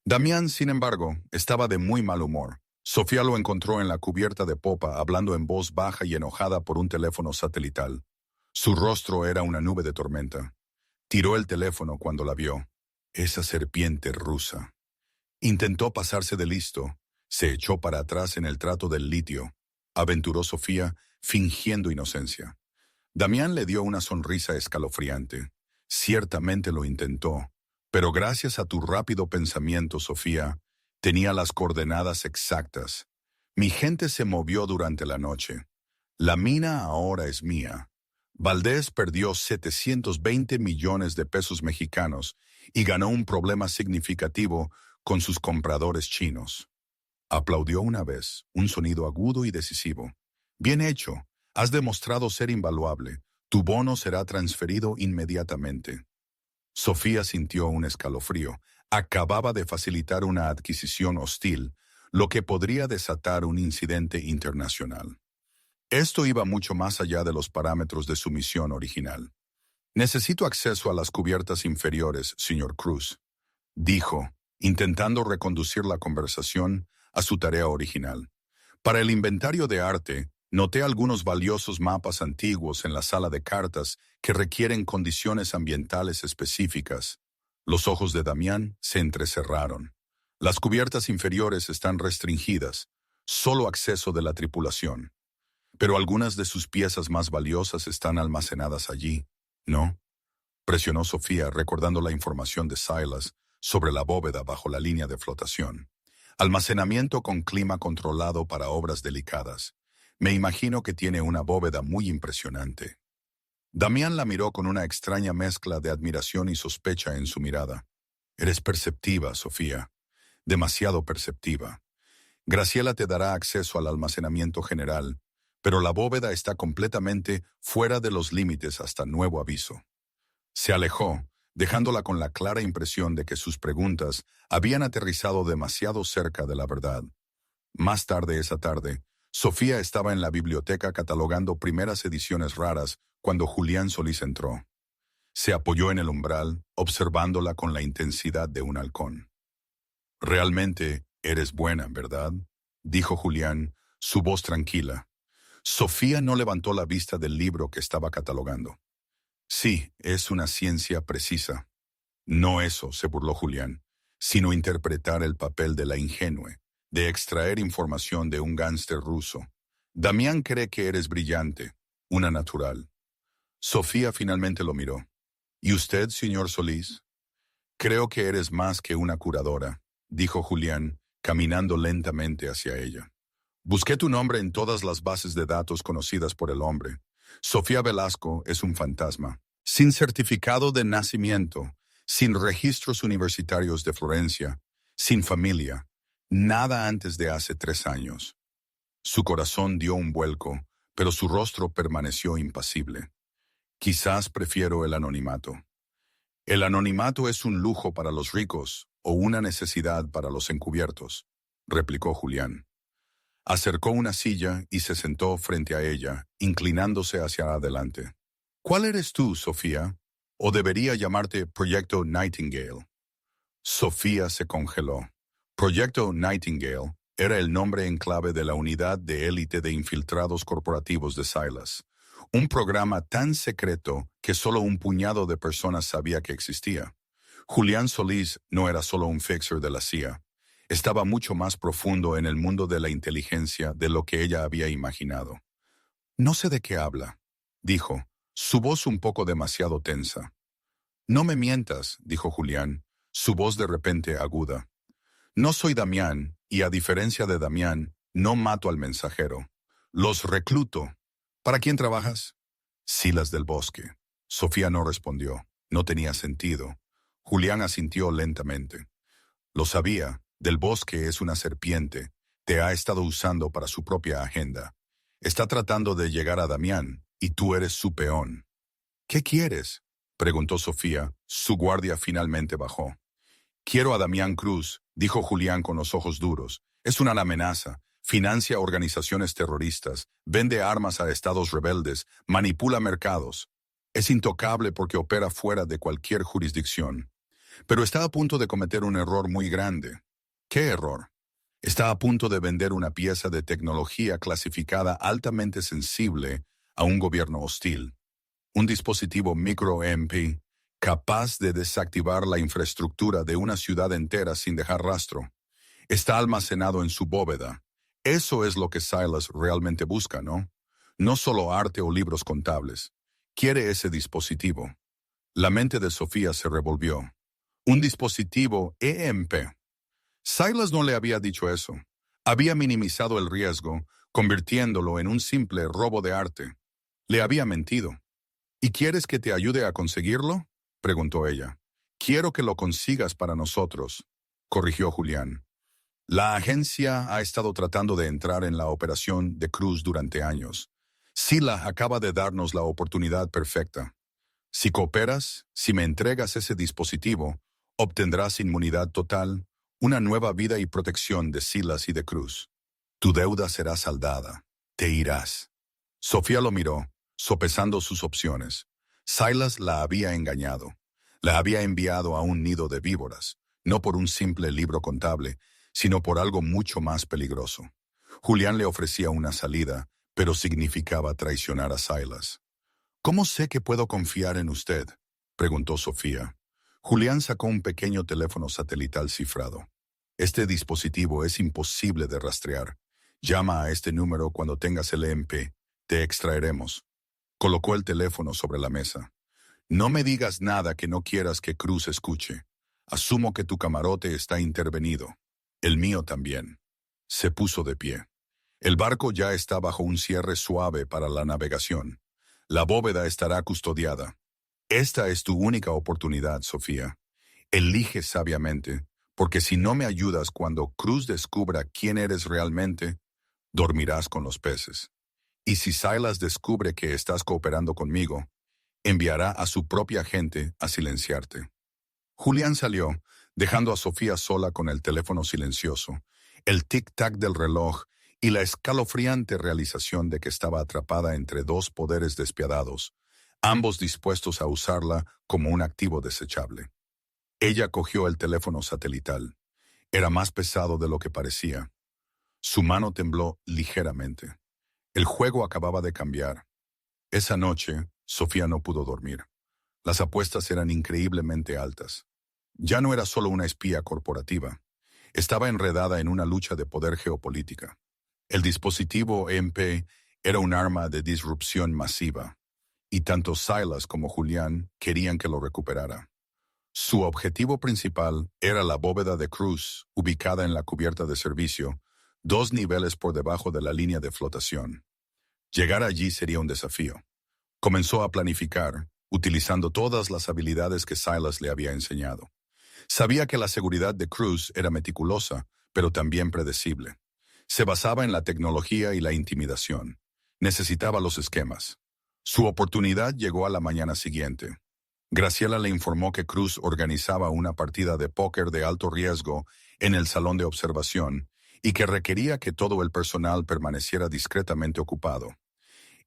Speaker 1: Damián, sin embargo, estaba de muy mal humor. Sofía lo encontró en la cubierta de popa hablando en voz baja y enojada por un teléfono satelital. Su rostro era una nube de tormenta. Tiró el teléfono cuando la vio. Esa serpiente rusa. Intentó pasarse de listo. Se echó para atrás en el trato del litio. Aventuró Sofía, fingiendo inocencia. Damián le dio una sonrisa escalofriante. Ciertamente lo intentó, pero gracias a tu rápido pensamiento, Sofía, tenía las coordenadas exactas. Mi gente se movió durante la noche. La mina ahora es mía. Valdés perdió 720 millones de pesos mexicanos y ganó un problema significativo con sus compradores chinos. Aplaudió una vez, un sonido agudo y decisivo. Bien hecho. Has demostrado ser invaluable. Tu bono será transferido inmediatamente. Sofía sintió un escalofrío. Acababa de facilitar una adquisición hostil, lo que podría desatar un incidente internacional. Esto iba mucho más allá de los parámetros de su misión original. Necesito acceso a las cubiertas inferiores, señor Cruz, dijo, intentando reconducir la conversación a su tarea original. Para el inventario de arte, noté algunos valiosos mapas antiguos en la sala de cartas que requieren condiciones ambientales específicas. Los ojos de Damián se entrecerraron. Las cubiertas inferiores están restringidas, solo acceso de la tripulación. Pero algunas de sus piezas más valiosas están almacenadas allí, ¿no? Presionó Sofía, recordando la información de Silas sobre la bóveda bajo la línea de flotación. Almacenamiento con clima controlado para obras delicadas. Me imagino que tiene una bóveda muy impresionante. Damián la miró con una extraña mezcla de admiración y sospecha en su mirada. Eres perceptiva, Sofía. Demasiado perceptiva. Graciela te dará acceso al almacenamiento general, pero la bóveda está completamente fuera de los límites hasta nuevo aviso. Se alejó, dejándola con la clara impresión de que sus preguntas habían aterrizado demasiado cerca de la verdad. Más tarde esa tarde, Sofía estaba en la biblioteca catalogando primeras ediciones raras cuando Julián Solís entró. Se apoyó en el umbral, observándola con la intensidad de un halcón. «Realmente eres buena, ¿verdad?», dijo Julián, su voz tranquila. Sofía no levantó la vista del libro que estaba catalogando. «Sí, es una ciencia precisa». «No eso», se burló Julián, «sino interpretar el papel de la ingenue, de extraer información de un gánster ruso. Damián cree que eres brillante, una natural. Sofía finalmente lo miró. ¿Y usted, señor Solís? Creo que eres más que una curadora, dijo Julián, caminando lentamente hacia ella. Busqué tu nombre en todas las bases de datos conocidas por el hombre. Sofía Velasco es un fantasma. Sin certificado de nacimiento, sin registros universitarios de Florencia, sin familia, nada antes de hace 3 años. Su corazón dio un vuelco, pero su rostro permaneció impasible. Quizás prefiero el anonimato. El anonimato es un lujo para los ricos o una necesidad para los encubiertos, replicó Julián. Acercó una silla y se sentó frente a ella, inclinándose hacia adelante. ¿Cuál eres tú, Sofía? ¿O debería llamarte Proyecto Nightingale? Sofía se congeló. Proyecto Nightingale era el nombre en clave de la unidad de élite de infiltrados corporativos de Silas, un programa tan secreto que solo un puñado de personas sabía que existía. Julián Solís no era solo un fixer de la CIA. Estaba mucho más profundo en el mundo de la inteligencia de lo que ella había imaginado. No sé de qué habla, dijo, su voz un poco demasiado tensa. No me mientas, dijo Julián, su voz de repente aguda. No soy Damián, y a diferencia de Damián, no mato al mensajero. Los recluto. ¿Para quién trabajas? Silas del Bosque. Sofía no respondió. No tenía sentido. Julián asintió lentamente. Lo sabía. Del Bosque es una serpiente. Te ha estado usando para su propia agenda. Está tratando de llegar a Damián, y tú eres su peón. ¿Qué quieres? Preguntó Sofía. Su guardia finalmente bajó. Quiero a Damián Cruz, dijo Julián con los ojos duros. Es una amenaza. Financia organizaciones terroristas, vende armas a estados rebeldes, manipula mercados. Es intocable porque opera fuera de cualquier jurisdicción. Pero está a punto de cometer un error muy grande. ¿Qué error? Está a punto de vender una pieza de tecnología clasificada altamente sensible a un gobierno hostil. Un dispositivo micro-EMP capaz de desactivar la infraestructura de una ciudad entera sin dejar rastro. Está almacenado en su bóveda. Eso es lo que Silas realmente busca, ¿no? No solo arte o libros contables. Quiere ese dispositivo. La mente de Sofía se revolvió. Un dispositivo EMP. Silas no le había dicho eso. Había minimizado el riesgo, convirtiéndolo en un simple robo de arte. Le había mentido. ¿Y quieres que te ayude a conseguirlo? Preguntó ella. Quiero que lo consigas para nosotros, corrigió Julián. La agencia ha estado tratando de entrar en la operación de Cruz durante años. Sila acaba de darnos la oportunidad perfecta. Si cooperas, si me entregas ese dispositivo, obtendrás inmunidad total, una nueva vida y protección de Silas y de Cruz. Tu deuda será saldada. Te irás. Sofía lo miró, sopesando sus opciones. Silas la había engañado. La había enviado a un nido de víboras, no por un simple libro contable, sino por algo mucho más peligroso. Julián le ofrecía una salida, pero significaba traicionar a Silas. ¿Cómo sé que puedo confiar en usted?, preguntó Sofía. Julián sacó un pequeño teléfono satelital cifrado. Este dispositivo es imposible de rastrear. Llama a este número cuando tengas el EMP. Te extraeremos. Colocó el teléfono sobre la mesa. No me digas nada que no quieras que Cruz escuche. Asumo que tu camarote está intervenido. El mío también. Se puso de pie. El barco ya está bajo un cierre suave para la navegación. La bóveda estará custodiada. Esta es tu única oportunidad, Sofía. Elige sabiamente, porque si no me ayudas cuando Cruz descubra quién eres realmente, dormirás con los peces. Y si Silas descubre que estás cooperando conmigo, enviará a su propia gente a silenciarte. Julián salió, dejando a Sofía sola con el teléfono silencioso, el tic-tac del reloj y la escalofriante realización de que estaba atrapada entre dos poderes despiadados, ambos dispuestos a usarla como un activo desechable. Ella cogió el teléfono satelital. Era más pesado de lo que parecía. Su mano tembló ligeramente. El juego acababa de cambiar. Esa noche, Sofía no pudo dormir. Las apuestas eran increíblemente altas. Ya no era solo una espía corporativa. Estaba enredada en una lucha de poder geopolítica. El dispositivo EMP era un arma de disrupción masiva, y tanto Silas como Julián querían que lo recuperara. Su objetivo principal era la bóveda de Cruz, ubicada en la cubierta de servicio, 2 niveles por debajo de la línea de flotación. Llegar allí sería un desafío. Comenzó a planificar, utilizando todas las habilidades que Silas le había enseñado. Sabía que la seguridad de Cruz era meticulosa, pero también predecible. Se basaba en la tecnología y la intimidación. Necesitaba los esquemas. Su oportunidad llegó a la mañana siguiente. Graciela le informó que Cruz organizaba una partida de póker de alto riesgo en el salón de observación y que requería que todo el personal permaneciera discretamente ocupado.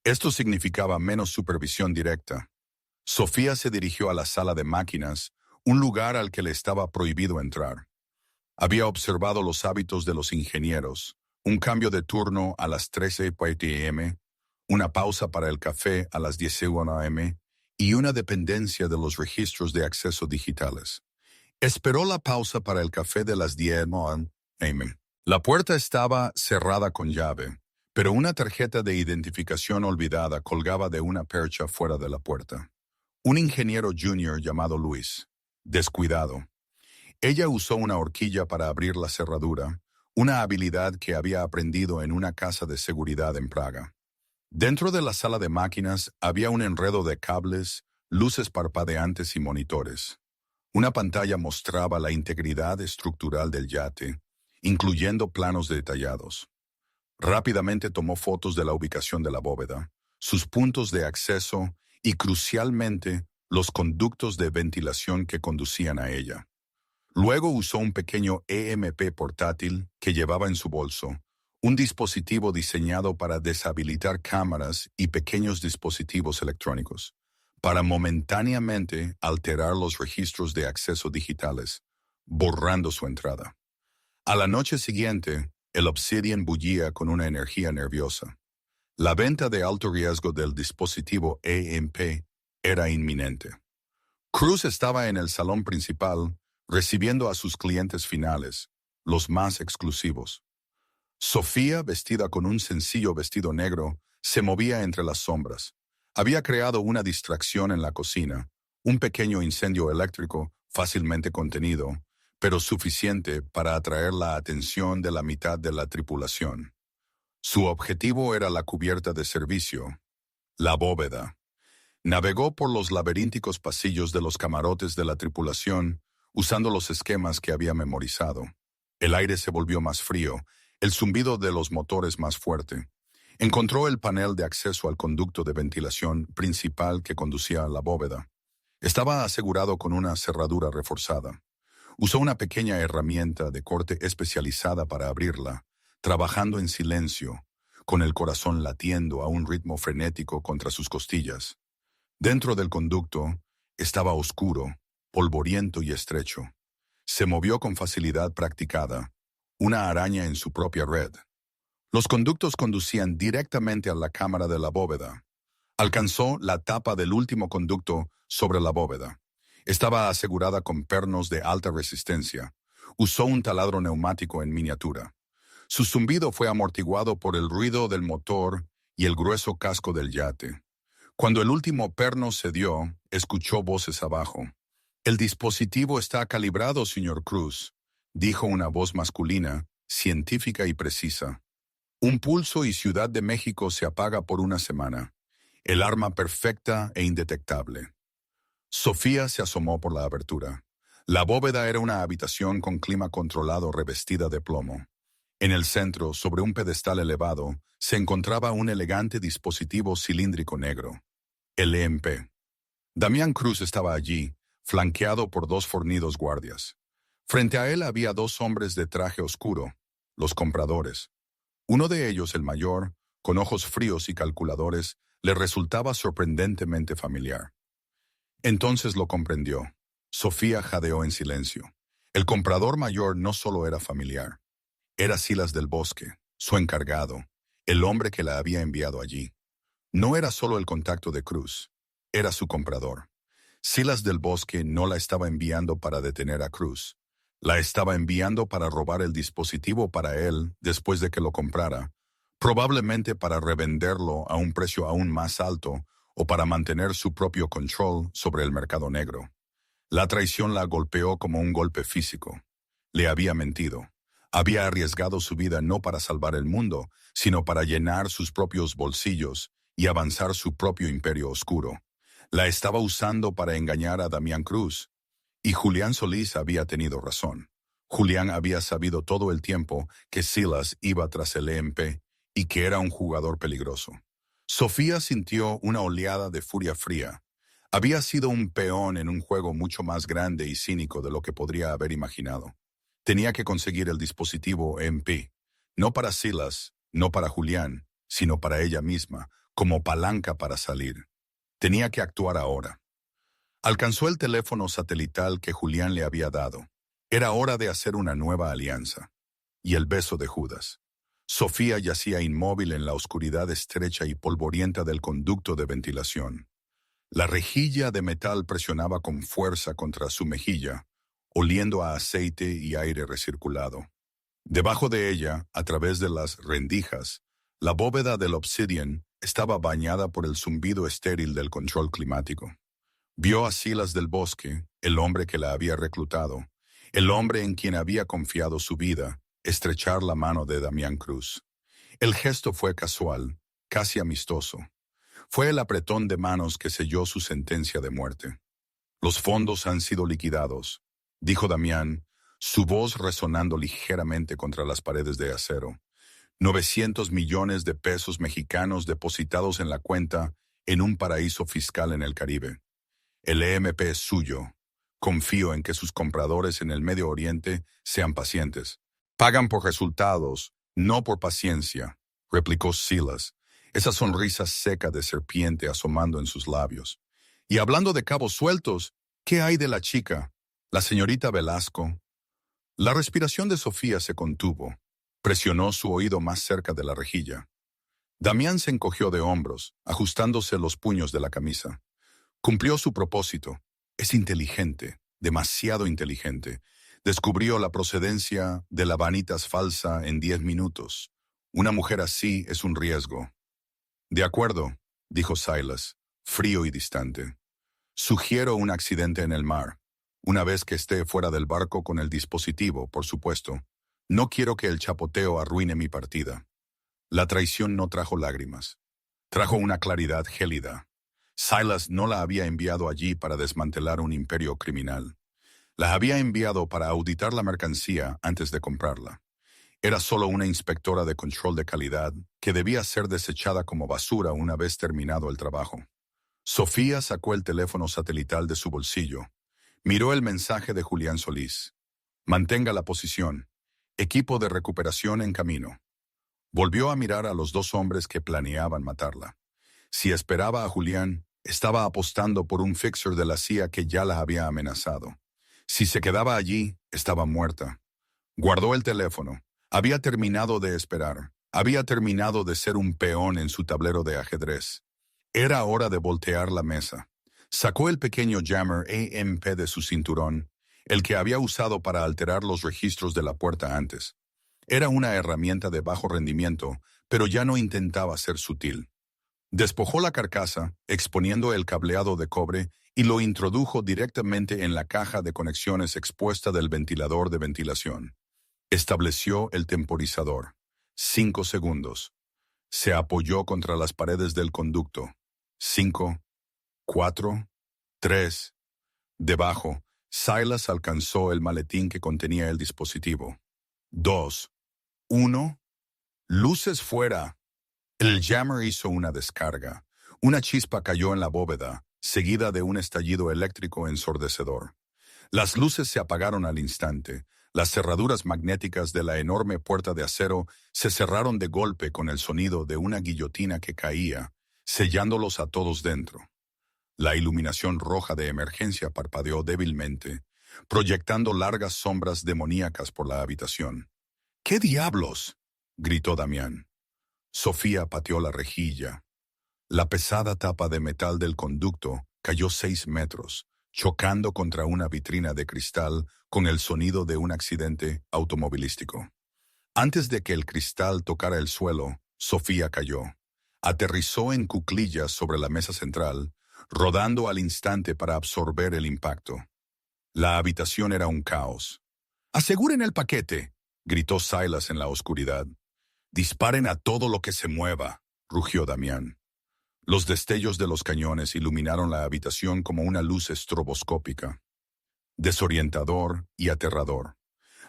Speaker 1: Esto significaba menos supervisión directa. Sofía se dirigió a la sala de máquinas, un lugar al que le estaba prohibido entrar. Había observado los hábitos de los ingenieros, un cambio de turno a las 13 p.m., una pausa para el café a las 11 a.m. y una dependencia de los registros de acceso digitales. Esperó la pausa para el café de las 10 a.m. La puerta estaba cerrada con llave, pero una tarjeta de identificación olvidada colgaba de una percha fuera de la puerta. Un ingeniero junior llamado Luis. Descuidado. Ella usó una horquilla para abrir la cerradura, una habilidad que había aprendido en una casa de seguridad en Praga. Dentro de la sala de máquinas había un enredo de cables, luces parpadeantes y monitores. Una pantalla mostraba la integridad estructural del yate, incluyendo planos detallados. Rápidamente tomó fotos de la ubicación de la bóveda, sus puntos de acceso y, crucialmente, los conductos de ventilación que conducían a ella. Luego usó un pequeño EMP portátil que llevaba en su bolso, un dispositivo diseñado para deshabilitar cámaras y pequeños dispositivos electrónicos, para momentáneamente alterar los registros de acceso digitales, borrando su entrada. A la noche siguiente, el Obsidian bullía con una energía nerviosa. La venta de alto riesgo del dispositivo EMP era inminente. Cruz estaba en el salón principal, recibiendo a sus clientes finales, los más exclusivos. Sofía, vestida con un sencillo vestido negro, se movía entre las sombras. Había creado una distracción en la cocina, un pequeño incendio eléctrico fácilmente contenido, pero suficiente para atraer la atención de la mitad de la tripulación. Su objetivo era la cubierta de servicio, la bóveda. Navegó por los laberínticos pasillos de los camarotes de la tripulación, usando los esquemas que había memorizado. El aire se volvió más frío, el zumbido de los motores más fuerte. Encontró el panel de acceso al conducto de ventilación principal que conducía a la bóveda. Estaba asegurado con una cerradura reforzada. Usó una pequeña herramienta de corte especializada para abrirla, trabajando en silencio, con el corazón latiendo a un ritmo frenético contra sus costillas. Dentro del conducto estaba oscuro, polvoriento y estrecho. Se movió con facilidad practicada, una araña en su propia red. Los conductos conducían directamente a la cámara de la bóveda. Alcanzó la tapa del último conducto sobre la bóveda. Estaba asegurada con pernos de alta resistencia. Usó un taladro neumático en miniatura. Su zumbido fue amortiguado por el ruido del motor y el grueso casco del yate. Cuando el último perno cedió, escuchó voces abajo. «El dispositivo está calibrado, señor Cruz», dijo una voz masculina, científica y precisa. «Un pulso y Ciudad de México se apaga por una semana. El arma perfecta e indetectable». Sofía se asomó por la abertura. La bóveda era una habitación con clima controlado revestida de plomo. En el centro, sobre un pedestal elevado, se encontraba un elegante dispositivo cilíndrico negro, el EMP. Damián Cruz estaba allí, flanqueado por 2 fornidos guardias. Frente a él había 2 hombres de traje oscuro, los compradores. Uno de ellos, el mayor, con ojos fríos y calculadores, le resultaba sorprendentemente familiar. Entonces lo comprendió. Sofía jadeó en silencio. El comprador mayor no solo era familiar. Era Silas del Bosque, su encargado, el hombre que la había enviado allí. No era solo el contacto de Cruz, era su comprador. Silas del Bosque no la estaba enviando para detener a Cruz. La estaba enviando para robar el dispositivo para él después de que lo comprara, probablemente para revenderlo a un precio aún más alto o para mantener su propio control sobre el mercado negro. La traición la golpeó como un golpe físico. Le había mentido. Había arriesgado su vida no para salvar el mundo, sino para llenar sus propios bolsillos y avanzar su propio imperio oscuro. La estaba usando para engañar a Damián Cruz. Y Julián Solís había tenido razón. Julián había sabido todo el tiempo que Silas iba tras el EMP y que era un jugador peligroso. Sofía sintió una oleada de furia fría. Había sido un peón en un juego mucho más grande y cínico de lo que podría haber imaginado. Tenía que conseguir el dispositivo EMP, no para Silas, no para Julián, sino para ella misma, como palanca para salir. Tenía que actuar ahora. Alcanzó el teléfono satelital que Julián le había dado. Era hora de hacer una nueva alianza. Y el beso de Judas. Sofía yacía inmóvil en la oscuridad estrecha y polvorienta del conducto de ventilación. La rejilla de metal presionaba con fuerza contra su mejilla, oliendo a aceite y aire recirculado. Debajo de ella, a través de las rendijas, la bóveda del obsidian estaba bañada por el zumbido estéril del control climático. Vio a Silas del Bosque, el hombre que la había reclutado, el hombre en quien había confiado su vida, estrechar la mano de Damián Cruz. El gesto fue casual, casi amistoso. Fue el apretón de manos que selló su sentencia de muerte. Los fondos han sido liquidados, dijo Damián, su voz resonando ligeramente contra las paredes de acero. 900 millones de pesos mexicanos depositados en la cuenta en un paraíso fiscal en el Caribe. El EMP es suyo. Confío en que sus compradores en el Medio Oriente sean pacientes. Pagan por resultados, no por paciencia, replicó Silas, esa sonrisa seca de serpiente asomando en sus labios. Y hablando de cabos sueltos, ¿qué hay de la chica? La señorita Velasco. La respiración de Sofía se contuvo. Presionó su oído más cerca de la rejilla. Damián se encogió de hombros, ajustándose los puños de la camisa. Cumplió su propósito. Es inteligente, demasiado inteligente. Descubrió la procedencia de la vanitas falsa en 10 minutos. Una mujer así es un riesgo. De acuerdo, dijo Silas, frío y distante. Sugiero un accidente en el mar. Una vez que esté fuera del barco con el dispositivo, por supuesto. No quiero que el chapoteo arruine mi partida. La traición no trajo lágrimas. Trajo una claridad gélida. Silas no la había enviado allí para desmantelar un imperio criminal. La había enviado para auditar la mercancía antes de comprarla. Era solo una inspectora de control de calidad que debía ser desechada como basura una vez terminado el trabajo. Sofía sacó el teléfono satelital de su bolsillo. Miró el mensaje de Julián Solís. Mantenga la posición. Equipo de recuperación en camino. Volvió a mirar a los dos hombres que planeaban matarla. Si esperaba a Julián, estaba apostando por un fixer de la CIA que ya la había amenazado. Si se quedaba allí, estaba muerta. Guardó el teléfono. Había terminado de esperar. Había terminado de ser un peón en su tablero de ajedrez. Era hora de voltear la mesa. Sacó el pequeño jammer EMP de su cinturón, el que había usado para alterar los registros de la puerta antes. Era una herramienta de bajo rendimiento, pero ya no intentaba ser sutil. Despojó la carcasa, exponiendo el cableado de cobre, y lo introdujo directamente en la caja de conexiones expuesta del ventilador de ventilación. Estableció el temporizador. 5 segundos. Se apoyó contra las paredes del conducto. 5, 4, 3. Debajo, Silas alcanzó el maletín que contenía el dispositivo. 2, 1. Luces fuera. El jammer hizo una descarga. Una chispa cayó en la bóveda, seguida de un estallido eléctrico ensordecedor. Las luces se apagaron al instante. Las cerraduras magnéticas de la enorme puerta de acero se cerraron de golpe con el sonido de una guillotina que caía, sellándolos a todos dentro. La iluminación roja de emergencia parpadeó débilmente, proyectando largas sombras demoníacas por la habitación. ¿Qué diablos?, gritó Damián. Sofía pateó la rejilla. La pesada tapa de metal del conducto cayó 6 metros, chocando contra una vitrina de cristal con el sonido de un accidente automovilístico. Antes de que el cristal tocara el suelo, Sofía cayó. Aterrizó en cuclillas sobre la mesa central, rodando al instante para absorber el impacto. La habitación era un caos. «¡Aseguren el paquete!», gritó Silas en la oscuridad. «Disparen a todo lo que se mueva», rugió Damián. Los destellos de los cañones iluminaron la habitación como una luz estroboscópica. Desorientador y aterrador.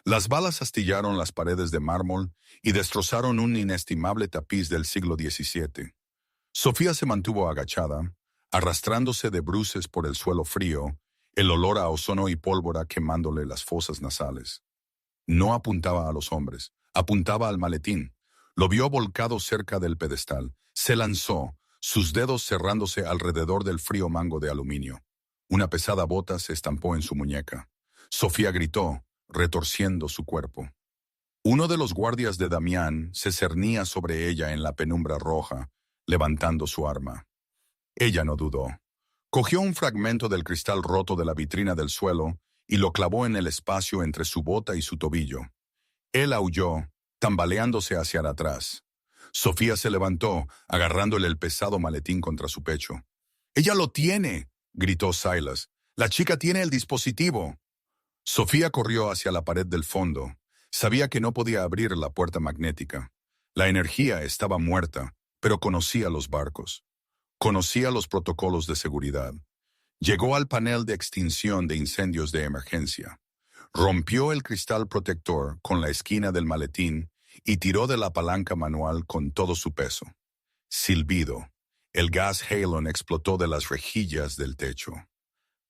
Speaker 1: Las balas astillaron las paredes de mármol y destrozaron un inestimable tapiz del siglo XVII. Sofía se mantuvo agachada, arrastrándose de bruces por el suelo frío, el olor a ozono y pólvora quemándole las fosas nasales. No apuntaba a los hombres, apuntaba al maletín. Lo vio volcado cerca del pedestal. Se lanzó, sus dedos cerrándose alrededor del frío mango de aluminio. Una pesada bota se estampó en su muñeca. Sofía gritó, retorciendo su cuerpo. Uno de los guardias de Damián se cernía sobre ella en la penumbra roja, levantando su arma. Ella no dudó. Cogió un fragmento del cristal roto de la vitrina del suelo y lo clavó en el espacio entre su bota y su tobillo. Él aulló, tambaleándose hacia atrás. Sofía se levantó, agarrándole el pesado maletín contra su pecho. «¡Ella lo tiene!», gritó Silas. «La chica tiene el dispositivo». Sofía corrió hacia la pared del fondo. Sabía que no podía abrir la puerta magnética. La energía estaba muerta, pero conocía los barcos. Conocía los protocolos de seguridad. Llegó al panel de extinción de incendios de emergencia. Rompió el cristal protector con la esquina del maletín y tiró de la palanca manual con todo su peso. Silbido. El gas halon explotó de las rejillas del techo.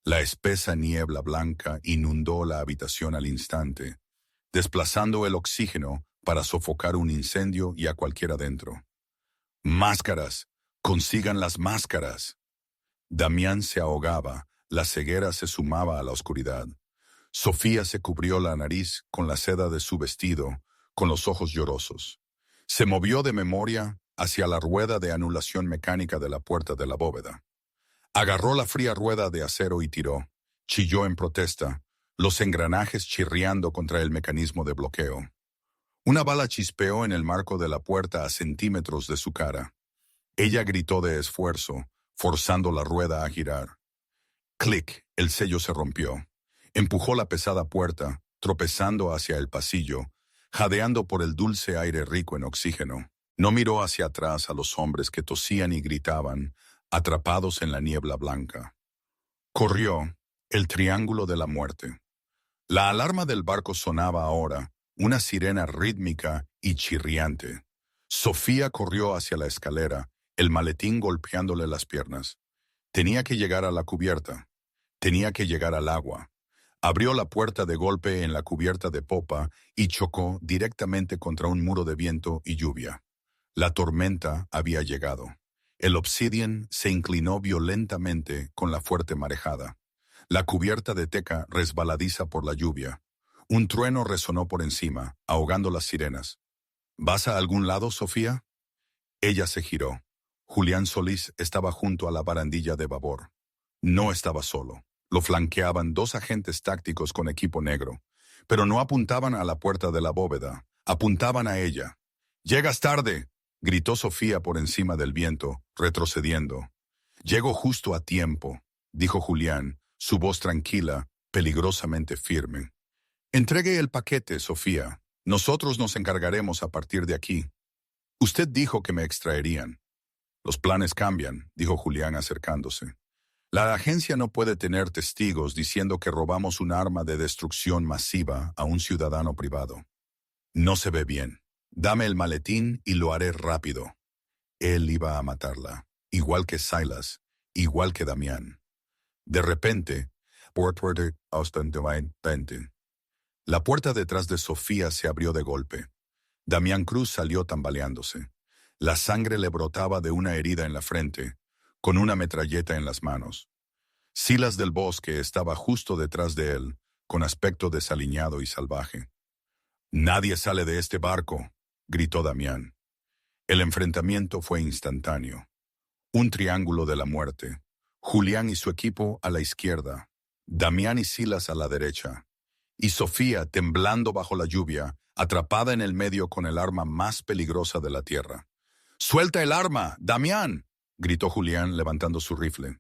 Speaker 1: La espesa niebla blanca inundó la habitación al instante, desplazando el oxígeno para sofocar un incendio y a cualquiera dentro. «¡Máscaras! ¡Consigan las máscaras!». Damián se ahogaba, la ceguera se sumaba a la oscuridad. Sofía se cubrió la nariz con la seda de su vestido, con los ojos llorosos. Se movió de memoria hacia la rueda de anulación mecánica de la puerta de la bóveda. Agarró la fría rueda de acero y tiró. Chilló en protesta, los engranajes chirriando contra el mecanismo de bloqueo. Una bala chispeó en el marco de la puerta a centímetros de su cara. Ella gritó de esfuerzo, forzando la rueda a girar. Clic, el sello se rompió. Empujó la pesada puerta, tropezando hacia el pasillo, jadeando por el dulce aire rico en oxígeno. No miró hacia atrás a los hombres que tosían y gritaban, atrapados en la niebla blanca. Corrió, el triángulo de la muerte. La alarma del barco sonaba ahora, una sirena rítmica y chirriante. Sofía corrió hacia la escalera, el maletín golpeándole las piernas. Tenía que llegar a la cubierta. Tenía que llegar al agua. Abrió la puerta de golpe en la cubierta de popa y chocó directamente contra un muro de viento y lluvia. La tormenta había llegado. El Obsidian se inclinó violentamente con la fuerte marejada. La cubierta de teca resbaladiza por la lluvia. Un trueno resonó por encima, ahogando las sirenas. ¿Vas a algún lado, Sofía? Ella se giró. Julián Solís estaba junto a la barandilla de babor. No estaba solo. Lo flanqueaban dos agentes tácticos con equipo negro. Pero no apuntaban a la puerta de la bóveda. Apuntaban a ella. «¡Llegas tarde!», gritó Sofía por encima del viento, retrocediendo. «Llego justo a tiempo», dijo Julián, su voz tranquila, peligrosamente firme. «Entregue el paquete, Sofía. Nosotros nos encargaremos a partir de aquí. Usted dijo que me extraerían». «Los planes cambian», dijo Julián acercándose. «La agencia no puede tener testigos diciendo que robamos un arma de destrucción masiva a un ciudadano privado. No se ve bien. Dame el maletín y lo haré rápido». Él iba a matarla, igual que Silas, igual que Damián. De repente, la puerta detrás de Sofía se abrió de golpe. Damián Cruz salió tambaleándose. La sangre le brotaba de una herida en la frente, con una metralleta en las manos. Silas del Bosque estaba justo detrás de él, con aspecto desaliñado y salvaje. «Nadie sale de este barco», gritó Damián. El enfrentamiento fue instantáneo. Un triángulo de la muerte. Julián y su equipo a la izquierda, Damián y Silas a la derecha, y Sofía temblando bajo la lluvia, atrapada en el medio con el arma más peligrosa de la tierra. ¡Suelta el arma, Damián!, gritó Julián levantando su rifle.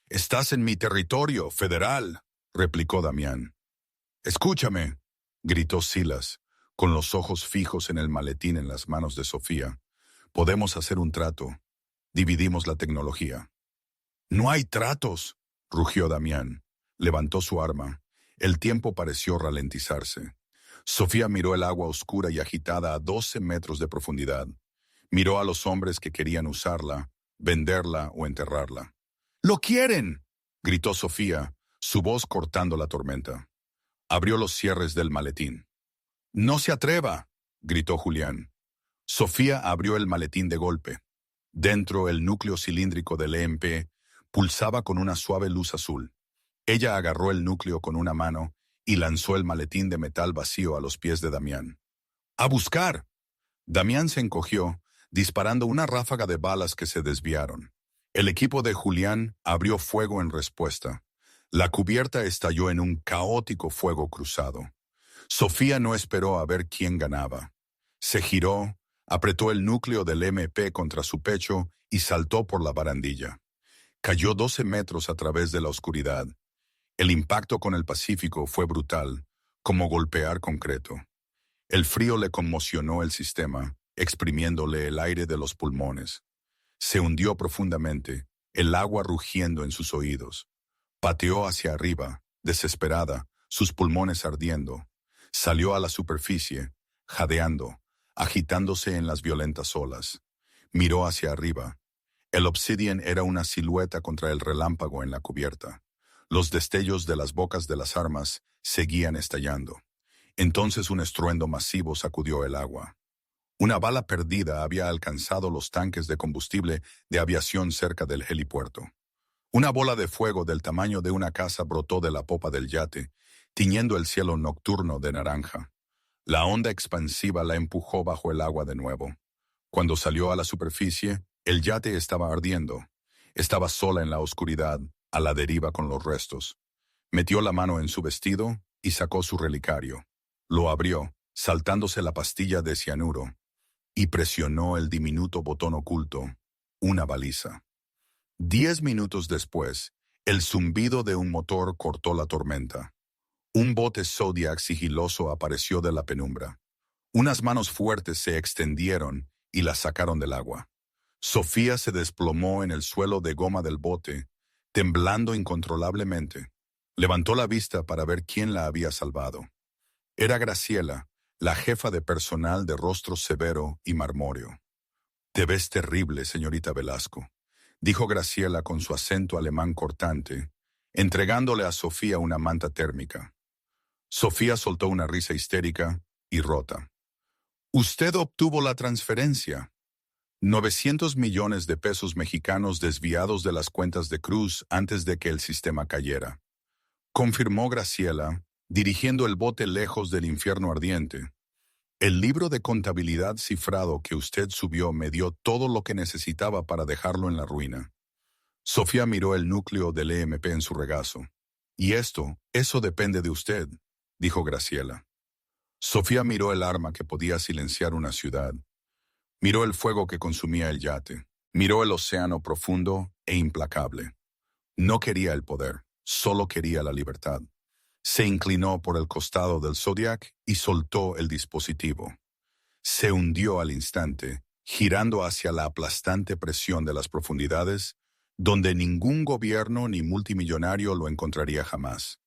Speaker 1: «Estás en mi territorio federal», replicó Damián. «Escúchame», gritó Silas, con los ojos fijos en el maletín en las manos de Sofía. «Podemos hacer un trato. Dividimos la tecnología». «No hay tratos», rugió Damián. Levantó su arma. El tiempo pareció ralentizarse. Sofía miró el agua oscura y agitada a 12 metros de profundidad. Miró a los hombres que querían usarla, venderla o enterrarla. «¡Lo quieren!», gritó Sofía, su voz cortando la tormenta. Abrió los cierres del maletín. «¡No se atreva!», gritó Julián. Sofía abrió el maletín de golpe. Dentro, el núcleo cilíndrico del EMP pulsaba con una suave luz azul. Ella agarró el núcleo con una mano y lanzó el maletín de metal vacío a los pies de Damián. «¡A buscar!». Damián se encogió, disparando una ráfaga de balas que se desviaron. El equipo de Julián abrió fuego en respuesta. La cubierta estalló en un caótico fuego cruzado. Sofía no esperó a ver quién ganaba. Se giró, apretó el núcleo del MP contra su pecho y saltó por la barandilla. Cayó 12 metros a través de la oscuridad. El impacto con el Pacífico fue brutal, como golpear concreto. El frío le conmocionó el sistema, exprimiéndole el aire de los pulmones. Se hundió profundamente, el agua rugiendo en sus oídos. Pateó hacia arriba, desesperada, sus pulmones ardiendo. Salió a la superficie, jadeando, agitándose en las violentas olas. Miró hacia arriba. El Obsidian era una silueta contra el relámpago en la cubierta. Los destellos de las bocas de las armas seguían estallando. Entonces un estruendo masivo sacudió el agua. Una bala perdida había alcanzado los tanques de combustible de aviación cerca del helipuerto. Una bola de fuego del tamaño de una casa brotó de la popa del yate, tiñendo el cielo nocturno de naranja. La onda expansiva la empujó bajo el agua de nuevo. Cuando salió a la superficie, el yate estaba ardiendo. Estaba sola en la oscuridad, a la deriva con los restos. Metió la mano en su vestido y sacó su relicario. Lo abrió, saltándose la pastilla de cianuro, y presionó el diminuto botón oculto, una baliza. 10 minutos después, el zumbido de un motor cortó la tormenta. Un bote Zodiac sigiloso apareció de la penumbra. Unas manos fuertes se extendieron y la sacaron del agua. Sofía se desplomó en el suelo de goma del bote, temblando incontrolablemente. Levantó la vista para ver quién la había salvado. Era Graciela, la jefa de personal de rostro severo y marmóreo. «Te ves terrible, señorita Velasco», dijo Graciela con su acento alemán cortante, entregándole a Sofía una manta térmica. Sofía soltó una risa histérica y rota. «Usted obtuvo la transferencia. 900 millones de pesos mexicanos desviados de las cuentas de Cruz antes de que el sistema cayera», confirmó Graciela, dirigiendo el bote lejos del infierno ardiente. «El libro de contabilidad cifrado que usted subió me dio todo lo que necesitaba para dejarlo en la ruina». Sofía miró el núcleo del EMP en su regazo. «Y eso depende de usted», dijo Graciela. Sofía miró el arma que podía silenciar una ciudad. Miró el fuego que consumía el yate. Miró el océano profundo e implacable. No quería el poder, solo quería la libertad. Se inclinó por el costado del Zodiac y soltó el dispositivo. Se hundió al instante, girando hacia la aplastante presión de las profundidades, donde ningún gobierno ni multimillonario lo encontraría jamás.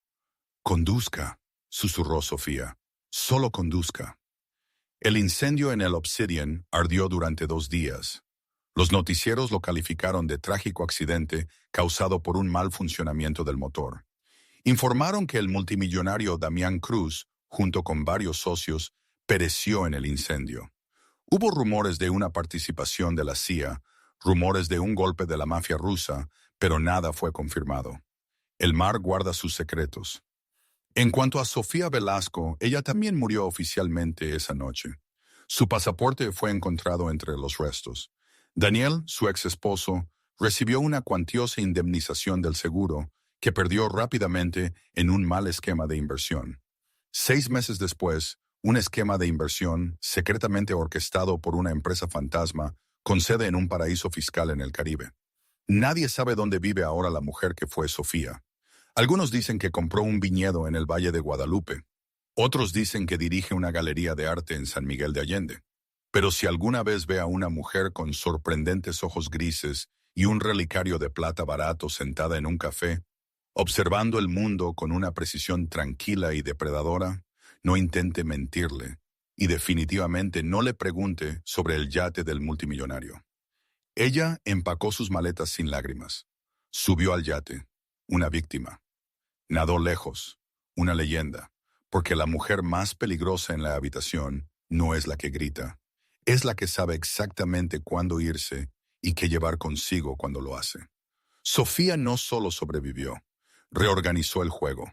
Speaker 1: «Conduzca», susurró Sofía. «Solo conduzca». El incendio en el Obsidian ardió durante 2 días. Los noticieros lo calificaron de trágico accidente causado por un mal funcionamiento del motor. Informaron que el multimillonario Damián Cruz, junto con varios socios, pereció en el incendio. Hubo rumores de una participación de la CIA, rumores de un golpe de la mafia rusa, pero nada fue confirmado. El mar guarda sus secretos. En cuanto a Sofía Velasco, ella también murió oficialmente esa noche. Su pasaporte fue encontrado entre los restos. Daniel, su ex esposo, recibió una cuantiosa indemnización del seguro, que perdió rápidamente en un mal esquema de inversión. 6 meses después, un esquema de inversión secretamente orquestado por una empresa fantasma con sede en un paraíso fiscal en el Caribe. Nadie sabe dónde vive ahora la mujer que fue Sofía. Algunos dicen que compró un viñedo en el Valle de Guadalupe. Otros dicen que dirige una galería de arte en San Miguel de Allende. Pero si alguna vez ve a una mujer con sorprendentes ojos grises y un relicario de plata barato sentada en un café, observando el mundo con una precisión tranquila y depredadora, no intente mentirle y definitivamente no le pregunte sobre el yate del multimillonario. Ella empacó sus maletas sin lágrimas. Subió al yate, una víctima. Nadó lejos, una leyenda, porque la mujer más peligrosa en la habitación no es la que grita, es la que sabe exactamente cuándo irse y qué llevar consigo cuando lo hace. Sofía no solo sobrevivió, reorganizó el juego.